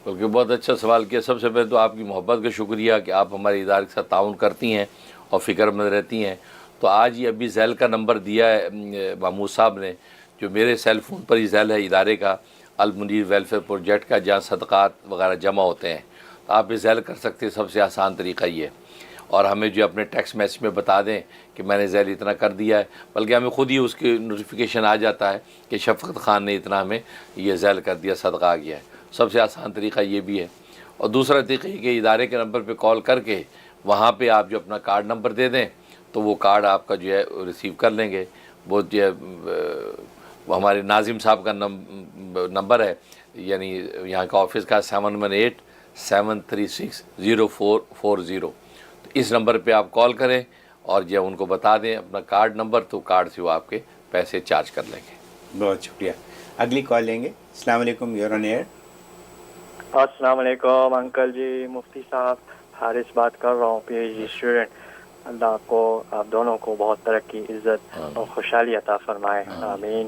بلکہ بہت اچھا سوال کیا. سب سے پہلے تو آپ کی محبت کا شکریہ کہ آپ ہمارے ادارے کے ساتھ تعاون کرتی ہیں اور فکر مند رہتی ہیں. تو آج یہ ابھی ذیل کا نمبر دیا ہے محمود صاحب نے، جو میرے سیل فون پر ہی ذیل ہے ادارے کا، المنیر ویلفیئر پروجیکٹ کا، جہاں صدقات وغیرہ جمع ہوتے ہیں. تو آپ یہ ذیل کر سکتے ہیں، سب سے آسان طریقہ یہ ہے. اور ہمیں جو اپنے ٹیکسٹ میسج میں بتا دیں کہ میں نے ذیل اتنا کر دیا ہے، بلکہ ہمیں خود ہی اس کی نوٹیفیکیشن آ جاتا ہے کہ شفقت خان نے اتنا ہمیں یہ ذیل کر دیا، صدقہ آ گیا ہے. سب سے آسان طریقہ یہ بھی ہے. اور دوسرا طریقہ یہ کہ ادارے کے نمبر پہ کال کر کے وہاں پہ آپ جو اپنا کارڈ نمبر دے دیں تو وہ کارڈ آپ کا جو ہے ریسیو کر لیں گے. وہ جو ہے وہ ہمارے ناظم صاحب کا نمبر ہے، یعنی یہاں کا آفس کا 7187360440. تو اس نمبر پہ آپ کال کریں اور جو ان کو بتا دیں اپنا کارڈ نمبر، تو کارڈ سے وہ آپ کے پیسے چارج کر لیں گے. بہت شکریہ. اگلی کال لیں گے. السلام علیکم، یور آن ایئر. السلام علیکم انکل جی. مفتی صاحب حارث بات کر رہا ہوں، پی ایچ ڈی اسٹوڈنٹ. اللہ کو آپ دونوں کو بہت ترقی، عزت اور خوشحالی عطا فرمائے، آمین.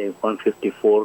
154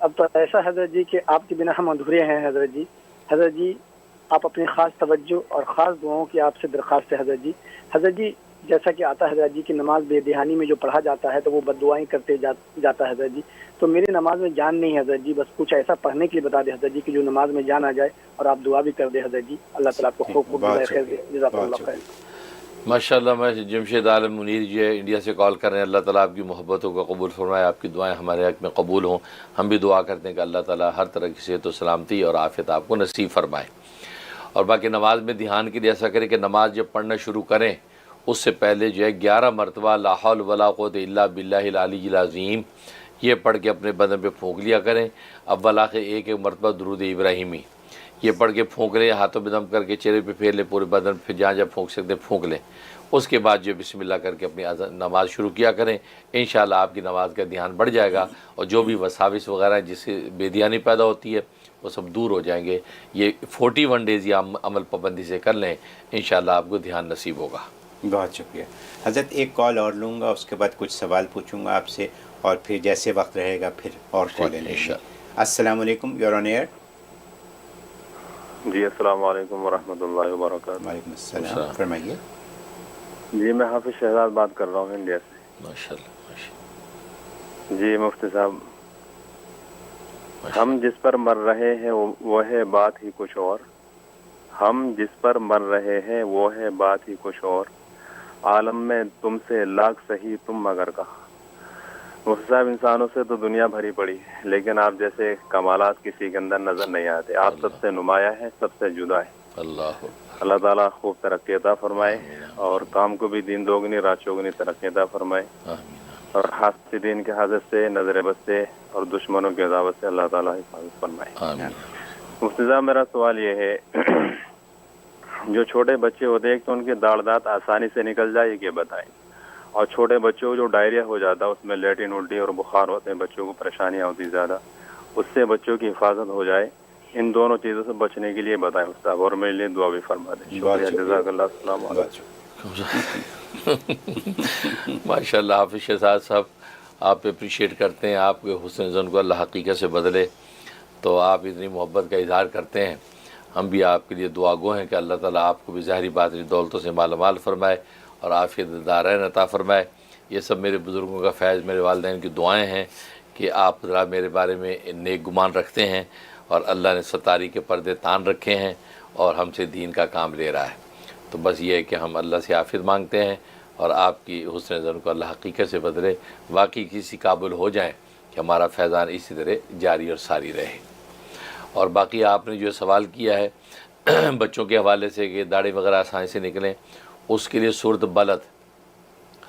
اب تو ایسا حضرت جی کہ آپ کے بنا ہم ادھورے ہیں حضرت جی. حضرت جی آپ اپنی خاص توجہ اور خاص دعاؤں کی آپ سے درخواست ہے حضرت جی. حضرت جی جیسا کہ آتا ہے حضرت جی کہ نماز بے دہانی میں جو پڑھا جاتا ہے تو وہ بد دعائیں کرتے جاتا ہے حضرت جی. تو میری نماز میں جان نہیں ہے حضرت جی, بس کچھ ایسا پڑھنے کے لیے بتا دیں حضرت جی کہ جو نماز میں جان آ جائے اور آپ دعا بھی کر دیں حضرت جی. اللہ تعالیٰ آپ کو خوب خوب جزائے خیر دے. جزاک اللہ خیر. ماشاء اللہ. میں جمشید عالم منیر جی انڈیا سے کال کر رہے ہیں. اللہ تعالیٰ آپ کی محبتوں کو قبول فرمائے, آپ کی دعائیں ہمارے حق میں قبول ہوں. ہم بھی دعا کرتے ہیں کہ اللہ تعالیٰ ہر طرح کی صحت و سلامتی اور عافیت آپ کو نصیب فرمائے. اور باقی نماز میں دھیان کے لیے ایسا کریں کہ نماز جب پڑھنا شروع کریں اس سے پہلے جو ہے 11 مرتبہ لا حول ولا قوت الا باللہ العلی العظیم یہ پڑھ کے اپنے بدن پہ پھونک لیا کریں. اول آخر ایک مرتبہ درود ابراہیمی یہ پڑھ کے پھونک لیں, ہاتھوں پہ دم کر کے چہرے پہ پھیر لیں, پورے بدن پہ جہاں جب پھونک سکتے پھونک لیں. اس کے بعد جو بسم اللہ کر کے اپنی نماز شروع کیا کریں. انشاءاللہ آپ کی نماز کا دھیان بڑھ جائے گا اور جو بھی وساوس وغیرہ جس سے بے دھیانی پیدا ہوتی ہے وہ سب دور ہو جائیں گے. یہ 41 ڈیز یہ عمل پابندی سے کر لیں, انشاءاللہ آپ کو دھیان نصیب ہوگا. بہت شکریہ حضرت. ایک کال اور لوں گا, اس کے بعد کچھ سوال پوچھوں گا آپ سے اور پھر جیسے وقت رہے گا پھر اور کالیں لیں گے. السلام علیکم, یور آن ایئر. جی السلام علیکم ورحمۃ اللہ وبرکاتہ. وعلیکم السلام, فرمائیے. جی میں حافظ شہزاد بات کر رہا ہوں انڈیا سے. ماشاءاللہ. جی مفتی صاحب, ہم جس پر مر رہے ہیں وہ ہے بات ہی کچھ اور. ہم جس پر مر رہے ہیں وہ ہے بات ہی کچھ اور. عالم میں تم سے لاکھ سہی تم مگر کہا. مفتی صاحب انسانوں سے تو دنیا بھری پڑی ہے لیکن آپ جیسے کمالات کسی کے اندر نظر نہیں آتے. آپ سب سے نمایاں ہیں, سب سے جدا ہے. اللہ تعالیٰ خوب ترقی عطا فرمائے اور کام کو بھی دین دوگنی رات چوگنی ترقی عطا فرمائے اور حاسدین کے حاجت سے, نظر بد سے اور دشمنوں کی عداوت سے اللہ تعالیٰ حفاظت فرمائے. مفتی صاحب میرا سوال یہ ہے, جو چھوٹے بچے ہوتے ہیں تو ان کے داڑ دانت آسانی سے نکل جائے یہ بتائیں, اور چھوٹے بچوں کو جو ڈائریا ہو جاتا ہے اس میں لیٹرین الٹی اور بخار ہوتے ہیں, بچوں کو پریشانیاں ہوتی زیادہ, اس سے بچوں کی حفاظت ہو جائے, ان دونوں چیزوں سے بچنے کے لیے بتائیں صاحب, اور میرے لیے دعا بھی فرما دیں. شکریہ, جزاک اللہ. السلام علیکم. ماشاء اللہ حافظ شہزاد صاحب, آپ اپریشیٹ کرتے ہیں, آپ کے حسن زن کو اللہ حقیقت سے بدلے. تو آپ اتنی محبت کا اظہار کرتے ہیں, ہم بھی آپ کے لیے دعا گو ہیں کہ اللہ تعالیٰ آپ کو بھی ظاہری باطنی دولتوں سے مالا مال فرمائے اور عافیت دارین عطا فرمائے. یہ سب میرے بزرگوں کا فیض, میرے والدین کی دعائیں ہیں کہ آپ ذرا میرے بارے میں نیک گمان رکھتے ہیں اور اللہ نے ستاری کے پردے تان رکھے ہیں اور ہم سے دین کا کام لے رہا ہے. تو بس یہ ہے کہ ہم اللہ سے عافیت مانگتے ہیں اور آپ کی حسن ظن کو اللہ حقیقت سے بدلے, واقعی کسی قابل ہو جائیں کہ ہمارا فیضان اسی طرح جاری اور ساری رہے. اور باقی آپ نے جو سوال کیا ہے بچوں کے حوالے سے کہ داڑھی وغیرہ آسانی سے نکلیں, اس کے لیے سورۃ بلد,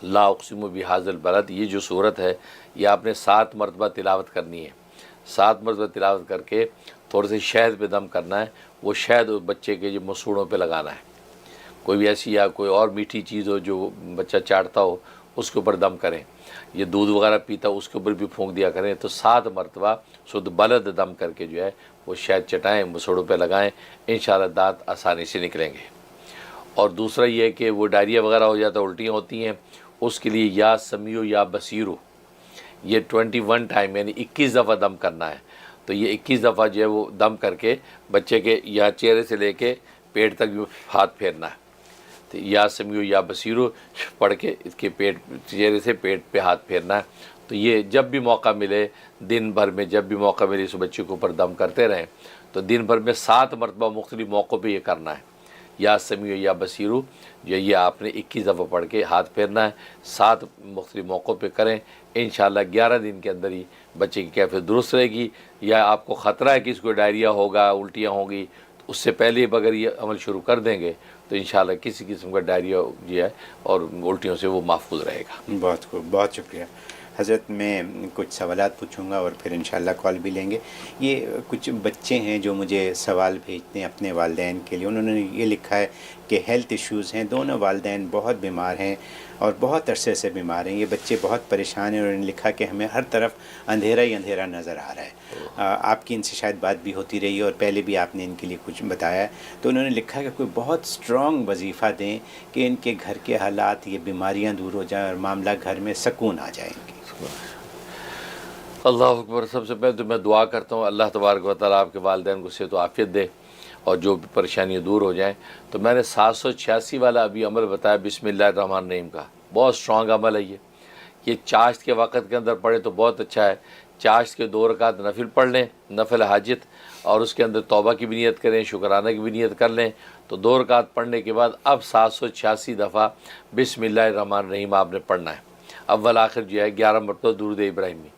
لا اقسم بہذا البلد, یہ جو سورت ہے یہ آپ نے 7 مرتبہ تلاوت کرنی ہے. 7 مرتبہ تلاوت کر کے تھوڑے سے شہد پہ دم کرنا ہے. وہ شہد بچے کے جو مسوڑوں پہ لگانا ہے. کوئی بھی ایسی یا کوئی اور میٹھی چیز ہو جو بچہ چاٹتا ہو اس کے اوپر دم کریں. یہ دودھ وغیرہ پیتا اس کے اوپر بھی پھونک دیا کریں. تو 7 مرتبہ سورۃ بلد دم کر کے جو ہے وہ شہد چٹائیں, مسوڑوں پہ لگائیں, انشاءاللہ دانت آسانی سے نکلیں گے. اور دوسرا یہ ہے کہ وہ ڈائریا وغیرہ ہو جاتا ہے, الٹیاں ہوتی ہیں, اس کے لیے یا سمیو یا بصیرو یہ 21 ٹائم یعنی 21 دفعہ دم کرنا ہے. تو یہ 21 دفعہ جو ہے وہ دم کر کے بچے کے یا چہرے سے لے کے پیٹ تک ہاتھ پھیرنا ہے. تو یا سمیو یا بصیرو پڑھ کے اس کے چہرے سے پیٹ پہ ہاتھ پھیرنا ہے. تو یہ جب بھی موقع ملے دن بھر میں, جب بھی موقع ملے اس بچے کے اوپر دم کرتے رہیں. تو دن بھر میں 7 مرتبہ مختلف موقعوں پہ یہ کرنا ہے. یا سمیع یا بصیرو یہ آپ نے 21 دفعہ پڑھ کے ہاتھ پھیرنا ہے. 7 مختلف موقعوں پہ کریں, انشاءاللہ 11 دن کے اندر ہی بچے کی کیفیت درست رہے گی. یا آپ کو خطرہ ہے کہ اس کو ڈائریا ہوگا, الٹیاں ہوں گی, تو اس سے پہلے اگر یہ عمل شروع کر دیں گے تو انشاءاللہ کسی قسم کا ڈائریا جو ہے اور الٹیوں سے وہ محفوظ رہے گا. بہت خوب, بہت شکریہ حضرت. میں کچھ سوالات پوچھوں گا اور پھر انشاءاللہ کال بھی لیں گے. یہ کچھ بچے ہیں جو مجھے سوال بھیجتے ہیں اپنے والدین کے لیے. انہوں نے یہ لکھا ہے کہ ہیلتھ ایشوز ہیں, دونوں والدین بہت بیمار ہیں اور بہت عرصے سے بیمار ہیں. یہ بچے بہت پریشان ہیں اور انہوں نے لکھا کہ ہمیں ہر طرف اندھیرا ہی اندھیرا نظر آ رہا ہے. آپ کی ان سے شاید بات بھی ہوتی رہی ہے اور پہلے بھی آپ نے ان کے لیے کچھ بتایا ہے. تو انہوں نے لکھا کہ کوئی بہت اسٹرانگ وظیفہ دیں کہ ان کے گھر کے حالات, یہ بیماریاں دور ہو جائیں اور معاملہ گھر میں سکون آ جائیں گے. اللہ اکبر. سب سے پہلے تو میں دعا کرتا ہوں اللہ تبارک و تعالیٰ آپ کے والدین کو صحت و عافیت دے اور جو بھی پریشانیاں دور ہو جائیں. تو میں نے 786 والا ابھی عمل بتایا بسم اللہ الرحمن الرحیم کا، بہت سٹرانگ عمل ہے یہ چاشت کے وقت کے اندر پڑھے تو بہت اچھا ہے. چاشت کے 2 رکعت نفل پڑھ لیں، نفل حاجت، اور اس کے اندر توبہ کی بھی نیت کریں، شکرانہ کی بھی نیت کر لیں. تو 2 رکعت پڑھنے کے بعد اب 786 دفعہ بسم اللہ الرحمن الرحیم آپ نے پڑھنا ہے. اول آخر جو ہے 11 مرتبہ درود ابراہیمی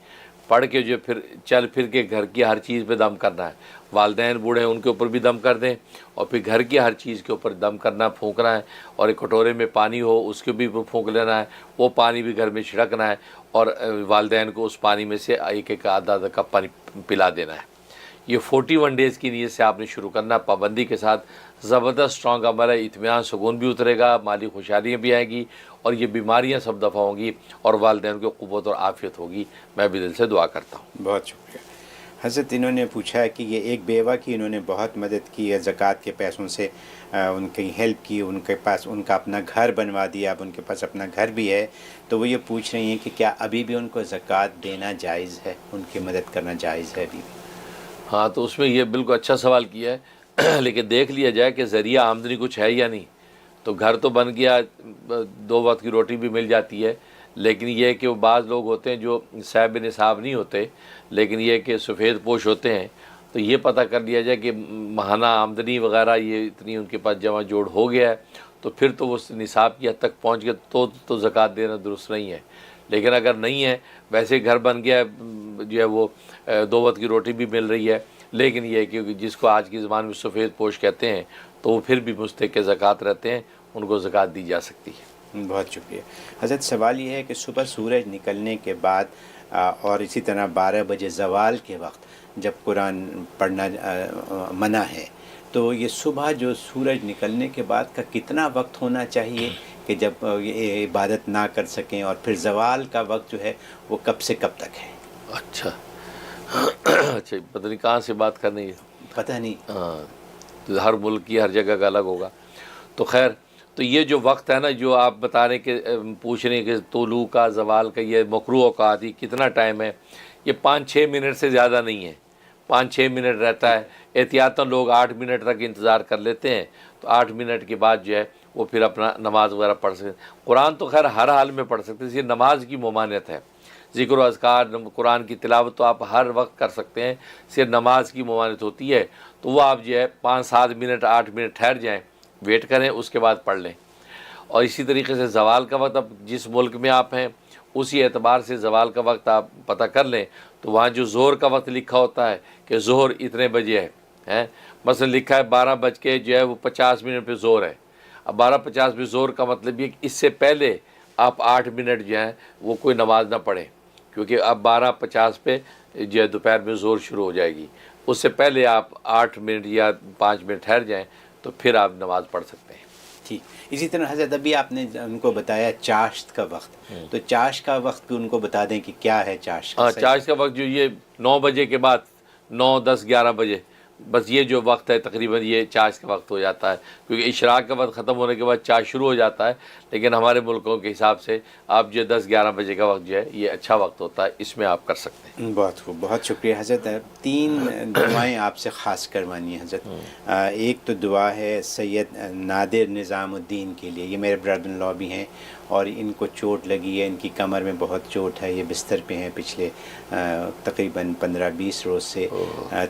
پڑھ کے جو پھر چل پھر کے گھر کی ہر چیز پہ دم کرنا ہے. والدین بوڑھے ہیں ان کے اوپر بھی دم کر دیں، اور پھر گھر کی ہر چیز کے اوپر دم کرنا، پھونکنا ہے. اور ایک کٹورے میں پانی ہو اس کے بھی پھونک لینا ہے، وہ پانی بھی گھر میں چھڑکنا ہے، اور والدین کو اس پانی میں سے ایک آدھا کپ پانی پلا دینا ہے. یہ 41 ڈیز کی نیت سے آپ نے شروع کرنا، پابندی کے ساتھ. زبردست سٹرانگ عمل ہے، اطمینان سکون بھی اترے گا، مالی خوشحالیاں بھی آئیں گی، اور یہ بیماریاں سب دفع ہوں گی، اور والدین کو قوت اور عافیت ہوگی. میں بھی دل سے دعا کرتا ہوں. بہت شکریہ حضرت. انہوں نے پوچھا ہے کہ یہ ایک بیوہ کی انہوں نے بہت مدد کی ہے، زکوٰۃ کے پیسوں سے ان کی ہیلپ کی، ان کے پاس ان کا اپنا گھر بنوا دیا، اب ان کے پاس اپنا گھر بھی ہے. تو وہ یہ پوچھ رہی ہیں کہ کیا ابھی بھی ان کو زکوٰۃ دینا جائز ہے، ان کی مدد کرنا جائز ہے ابھی بھی؟ ہاں، تو اس میں یہ بالکل اچھا سوال کیا ہے، لیکن دیکھ لیا جائے کہ ذریعہ آمدنی کچھ ہے یا نہیں. تو گھر تو بن گیا، 2 وقت کی روٹی بھی مل جاتی ہے، لیکن یہ کہ وہ بعض لوگ ہوتے ہیں جو صاحب نصاب نہیں ہوتے، لیکن یہ کہ سفید پوش ہوتے ہیں. تو یہ پتہ کر لیا جائے کہ ماہانہ آمدنی وغیرہ یہ اتنی ان کے پاس جمع جوڑ ہو گیا ہے، تو پھر تو وہ نصاب کی حد تک پہنچ گئے تو زکوٰۃ دینا درست نہیں ہے. لیکن اگر نہیں ہے، ویسے گھر بن گیا جو ہے، وہ 2 وقت کی روٹی بھی مل رہی ہے، لیکن یہ کہ جس کو آج کی زبان میں سفید پوش کہتے ہیں، تو وہ پھر بھی مستحق زکوٰۃ رہتے ہیں، ان کو زکوٰۃ دی جا سکتی ہے. بہت شکریہ حضرت. سوال یہ ہے کہ صبح سورج نکلنے کے بعد اور اسی طرح 12 بجے زوال کے وقت جب قرآن پڑھنا منع ہے، تو یہ صبح جو سورج نکلنے کے بعد کا کتنا وقت ہونا چاہیے کہ جب یہ عبادت نہ کر سکیں، اور پھر زوال کا وقت جو ہے وہ کب سے کب تک ہے؟ اچھا اچھا، پتہ نہیں کہاں سے بات کرنی ہے، پتہ نہیں. ہاں، تو ہر ملک کی ہر جگہ کا الگ ہوگا. تو خیر، تو یہ جو وقت ہے نا جو آپ بتا رہے کہ پوچھ رہے ہیں کہ طلوع کا زوال کا یہ مکروہ اوقات ہی کتنا ٹائم ہے، یہ 5-6 منٹ سے زیادہ نہیں ہے. 5-6 منٹ رہتا ہے. احتیاطاً لوگ 8 منٹ تک انتظار کر لیتے ہیں، تو 8 منٹ کے بعد جو ہے وہ پھر اپنا نماز وغیرہ پڑھ سکتے ہیں. قرآن تو خیر ہر حال میں پڑھ سکتے ہیں، یہ نماز کی ممانعت ہے. ذکر و اذکار، قرآن کی تلاوت تو آپ ہر وقت کر سکتے ہیں، صرف نماز کی ممانعت ہوتی ہے. تو وہ آپ جو ہے 5-7 منٹ 8 منٹ ٹھہر جائیں، ویٹ کریں، اس کے بعد پڑھ لیں. اور اسی طریقے سے زوال کا وقت اب جس ملک میں آپ ہیں اسی اعتبار سے زوال کا وقت آپ پتہ کر لیں. تو وہاں جو ظہر کا وقت لکھا ہوتا ہے کہ ظہر اتنے بجے ہے، مثلا لکھا ہے 12:50 پہ ظہر ہے. اب 12:50 پہ ظہر کا مطلب یہ کہ اس سے پہلے آپ 8 منٹ جو ہیں وہ کوئی نماز نہ پڑھیں، کیونکہ اب 12:50 پہ جو ہے دوپہر میں ظہر شروع ہو جائے گی. اس سے پہلے آپ 8 منٹ یا 5 منٹ ٹھہر جائیں تو پھر آپ نماز پڑھ سکتے ہیں. ٹھیک. اسی طرح حضرت ابھی آپ نے ان کو بتایا چاشت کا وقت، تو چاشت کا وقت بھی ان کو بتا دیں کہ کیا ہے چاشت کا؟ ہاں، چاشت کا وقت جو یہ 9 بجے کے بعد 9, 10, 11 بجے، بس یہ جو وقت ہے تقریباً یہ چاشت کا وقت ہو جاتا ہے، کیونکہ اشراق کا وقت ختم ہونے کے بعد چاشت شروع ہو جاتا ہے. لیکن ہمارے ملکوں کے حساب سے آپ جو 10-11 بجے کا وقت جو ہے یہ اچھا وقت ہوتا ہے، اس میں آپ کر سکتے ہیں. بہت خوب، بہت شکریہ حضرت. 3 دعائیں آپ سے خاص کروانی ہیں حضرت. ایک تو دعا ہے سید نادر نظام الدین کے لیے، یہ میرے برادر ان لاء بھی ہیں، اور ان کو چوٹ لگی ہے، ان کی کمر میں بہت چوٹ ہے، یہ بستر پہ ہیں پچھلے تقریباً 15-20 روز سے.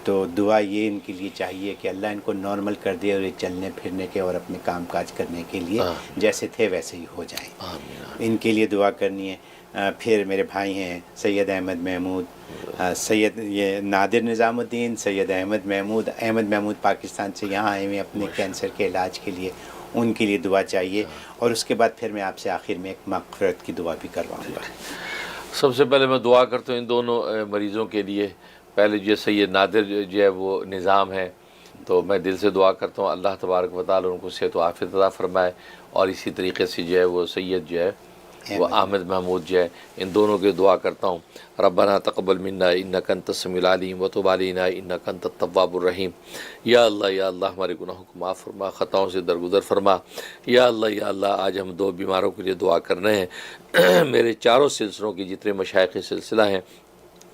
تو دعا یہ ان کے لیے چاہیے کہ اللہ ان کو نارمل کر دے، اور یہ چلنے پھرنے کے اور اپنے کام کاج کرنے کے لیے جیسے تھے ویسے ہی ہو جائیں. ان کے لیے دعا کرنی ہے. پھر میرے بھائی ہیں سید احمد محمود، سید یہ نادر نظام الدین، سید احمد محمود پاکستان سے یہاں آئے ہوئے اپنے کینسر کے علاج کے لیے، ان کے لیے دعا چاہیے. اور اس کے بعد پھر میں آپ سے آخر میں ایک مغفرت کی دعا بھی کرواؤں گا. سب سے پہلے میں دعا کرتا ہوں ان دونوں مریضوں کے لیے. پہلے جو سید نادر جو ہے وہ نظام ہے، تو میں دل سے دعا کرتا ہوں اللہ تبارک و تعالی ان کو صحت و عافیت عطا فرمائے. اور اسی طریقے سے جو ہے وہ سید جو ہے وہ احمد محمود جو ہے، ان دونوں کے دعا کرتا ہوں. ربنا تقبل منا انک انت السمیع العلیم وتب علینا انک انت التواب الرحیم. یا اللہ ہمارے گناہوں کو معاف فرما، خطاؤں سے درگزر فرما. یا اللہ آج ہم 2 بیماروں کے لیے دعا کر رہے ہیں. میرے چاروں سلسلوں کے جتنے مشائخ سلسلہ ہیں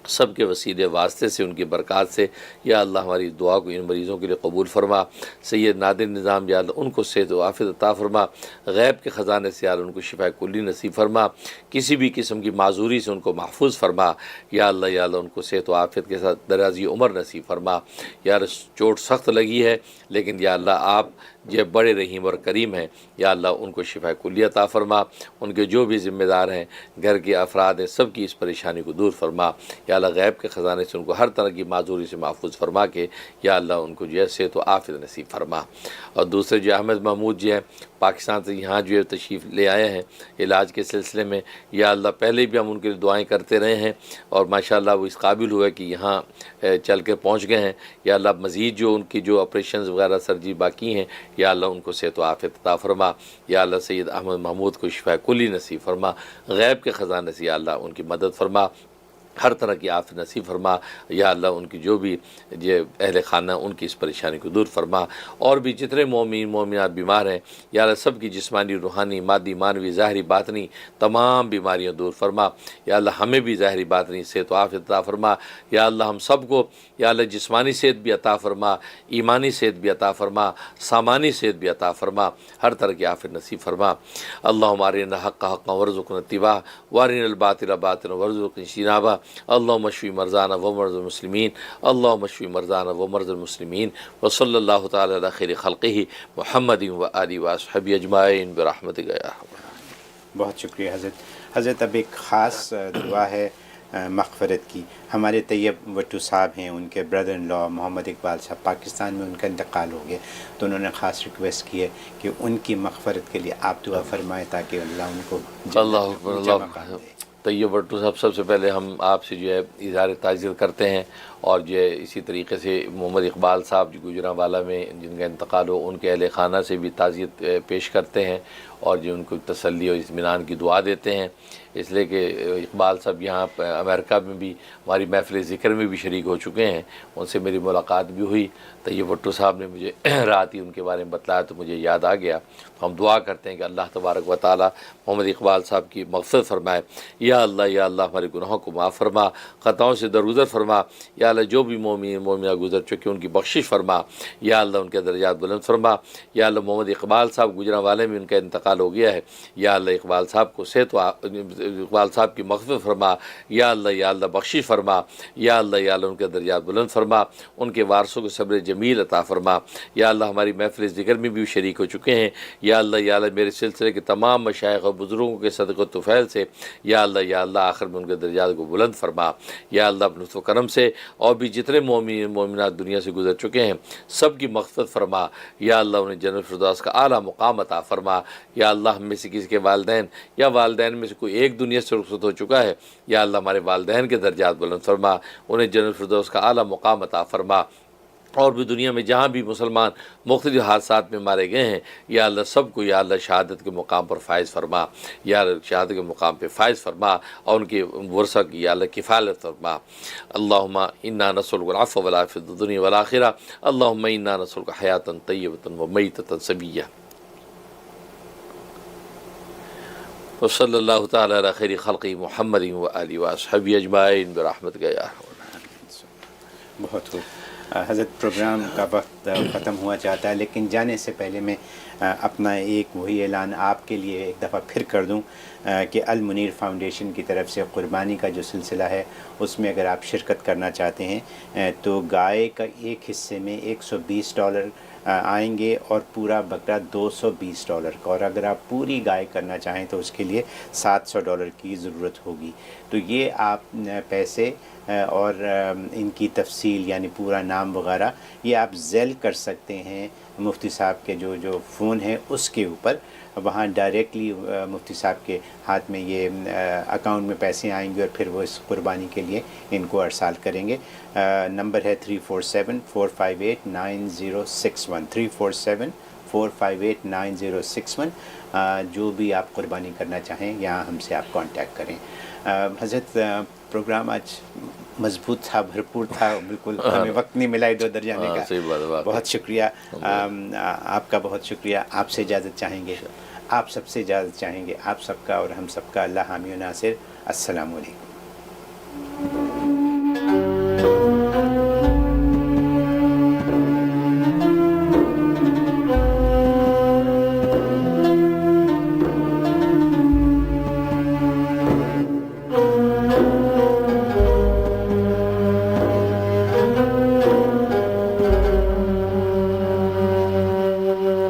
سب کے وسیلے واسطے سے ان کی برکات سے یا اللہ ہماری دعا کو ان مریضوں کے لیے قبول فرما۔ سید نادر نظام یا اللہ ان کو صحت و عافیت عطا فرما، غیب کے خزانے سے یا اللہ ان کو شفا کلی نصیب فرما، کسی بھی قسم کی معذوری سے ان کو محفوظ فرما یا اللہ ان کو صحت و عافیت کے ساتھ درازی عمر نصیب فرما۔ یا اللہ چوٹ سخت لگی ہے لیکن یا اللہ آپ یہ بڑے رحیم اور کریم ہیں، یا اللہ ان کو شفا کلی عطا فرما، ان کے جو بھی ذمہ دار ہیں گھر کے افراد ہیں سب کی اس پریشانی کو دور فرما، یا اللہ غیب کے خزانے سے ان کو ہر طرح کی معذوری سے محفوظ فرما کے یا اللہ ان کو جو ہے صحت و عافیت نصیب فرما۔ اور دوسرے جو احمد محمود جی ہیں پاکستان سے یہاں جو ہے تشریف لے آئے ہیں علاج کے سلسلے میں، یا اللہ پہلے بھی ہم ان کے لیے دعائیں کرتے رہے ہیں اور ماشاءاللہ وہ اس قابل ہوئے کہ یہاں چل کے پہنچ گئے ہیں، یا اللہ مزید جو ان کی جو آپریشنز وغیرہ سرجری باقی ہیں یا اللہ ان کو صحت و عافیت عطا فرما، یا اللہ سید احمد محمود کو شفا کلی نصیب فرما، غیب کے خزانے سے یا اللہ ان کی مدد فرما، ہر طرح کی عافیت نصیب فرما، یا اللہ ان کی جو بھی یہ اہل خانہ ان کی اس پریشانی کو دور فرما، اور بھی جتنے مومن مومنات بیمار ہیں یا اللہ سب کی جسمانی روحانی مادی معنوی ظاہری باطنی تمام بیماریاں دور فرما، یا اللہ ہمیں بھی ظاہری باطنی صحت و عافیت عطا فرما، یا اللہ ہم سب کو یا اللہ جسمانی صحت بھی عطا فرما، ایمانی صحت بھی عطا فرما، سامانی صحت بھی عطا فرما، ہر طرح کی عافیت نصیب فرما۔ اللہم ارنا الحق حقا وارزقنا اتباعہ وارنا الباطل باطلا وارزقنا اجتنابہ، اللہم اشفی مرضانا ومرضى المسلمین، اللہم اشفی مرضانا ومرضى المسلمین، وصلی اللہ تعالی علی خیر خلقہ محمد وآلہ وصحبہ اجمعین برحمتک یا ارحم الراحمین۔ بہت شکریہ حضرت اب ایک خاص دعا ہے مغفرت کی۔ ہمارے طیب وٹو صاحب ہیں، ان کے برادر ان لا محمد اقبال صاحب پاکستان میں ان کا انتقال ہو گیا، تو انہوں نے خاص ریکویسٹ کی ہے کہ ان کی مغفرت کے لیے آپ دعا فرمائیں تاکہ اللہ ان کو اللہ اکبر اللہ۔ طیب بٹو صاحب سب سے پہلے ہم آپ سے جو ہے اظہار تعزیت کرتے ہیں، اور جو ہے اسی طریقے سے محمد اقبال صاحب جو گجرانوالہ میں جن کا انتقال ہو ان کے اہل خانہ سے بھی تعزیت پیش کرتے ہیں، اور جو ان کو تسلی اور اطمینان کی دعا دیتے ہیں، اس لیے کہ اقبال صاحب یہاں امریکہ میں بھی ہماری محفل ذکر میں بھی شریک ہو چکے ہیں، ان سے میری ملاقات بھی ہوئی۔ طیب بٹو صاحب نے مجھے رات ہی ان کے بارے میں بتلایا تو مجھے یاد آ گیا، تو ہم دعا کرتے ہیں کہ اللہ تبارک و تعالی محمد اقبال صاحب کی مغفرت فرمائے۔ یا اللہ ہمارے گناہوں کو معاف فرما، خطاؤں سے درگزر فرما، یا اللہ جو بھی مومن مومنہ گزر چکے ان کی بخشش فرما، یا اللہ ان کے درجات بلند فرما۔ یا اللہ محمد اقبال صاحب گجرانوالے میں ان کا انتقال ہو گیا ہے، یا اللہ اقبال صاحب کو اقبال صاحب کی مغفرت فرما، یا اللہ بخشش فرما، یا اللہ ان کے درجات بلند فرما، ان کے وارثوں کو صبر جمیل عطا فرما۔ یا اللہ ہماری محفل ذکر میں بھی شریک ہو چکے ہیں، یا اللہ میرے سلسلے کے تمام مشائخ اور بزرگوں کے صدقہ و طفیل سے یا اللہ آخر میں ان کے درجات کو بلند فرما۔ یا اللہ اپنے لطف و کرم سے اور بھی جتنے مومن مومنات دنیا سے گزر چکے ہیں سب کی مغفرت فرما، یا اللہ انہیں جنت الفردوس کا اعلیٰ مقام عطا فرما۔ یا اللہ ہم میں سے کسی کے والدین یا والدین میں سے کوئی ایک دنیا سے رخصت ہو چکا ہے، یا اللہ ہمارے والدین کے درجات بلند فرما، انہیں جنت الفردوس کا اعلیٰ مقام عطا فرما۔ اور بھی دنیا میں جہاں بھی مسلمان مختلف حادثات میں مارے گئے ہیں یا اللہ سب کو یا اللہ شہادت کے مقام پر فائز فرما، یا اللہ شہادت کے مقام پہ فائز فرما اور ان کے ورثہ کی یا اللہ کفالت فرما۔ اللہم انا نسألک العفو والعافیۃ فی الدنیا والآخرہ، اللہم انا نسألک حیاۃ طیبۃ ومیتۃ سویہ۔ وصلی اللہ تعالی علی خیر خلقہ محمد وآلہ وصحبہ اجمعین برحمتک یا ارحم الراحمین۔ بہت خوب حضرت، پروگرام کا وقت ختم ہوا چاہتا ہے، لیکن جانے سے پہلے میں اپنا ایک وہی اعلان آپ کے لیے ایک دفعہ پھر کر دوں کہ المنیر فاؤنڈیشن کی طرف سے قربانی کا جو سلسلہ ہے اس میں اگر آپ شرکت کرنا چاہتے ہیں تو گائے کا ایک حصے میں $120 آئیں گے اور پورا بکرا $220 کا، اور اگر آپ پوری گائے کرنا چاہیں تو اس کے لیے $700 کی ضرورت ہوگی۔ تو یہ آپ پیسے اور ان کی تفصیل یعنی پورا نام وغیرہ یہ آپ ذیل کر سکتے ہیں مفتی صاحب کے جو فون ہے اس کے اوپر، وہاں ڈائریکٹلی مفتی صاحب کے ہاتھ میں یہ اکاؤنٹ میں پیسے آئیں گے اور پھر وہ اس قربانی کے لیے ان کو ارسال کریں گے۔ نمبر ہے 347-458-9061 347-458-9061۔ جو بھی آپ قربانی کرنا چاہیں یہاں ہم سے آپ کانٹیکٹ کریں۔ حضرت پروگرام آج مضبوط تھا، بھرپور تھا، بالکل ہمیں وقت نہیں ملا ادھر ادھر جانے کا۔ بہت شکریہ آپ کا، بہت شکریہ۔ آپ سے اجازت چاہیں گے، آپ سب سے اجازت چاہیں گے، آپ سب کا اور ہم سب کا اللہ حامی و ناصر۔ السلام علیکم۔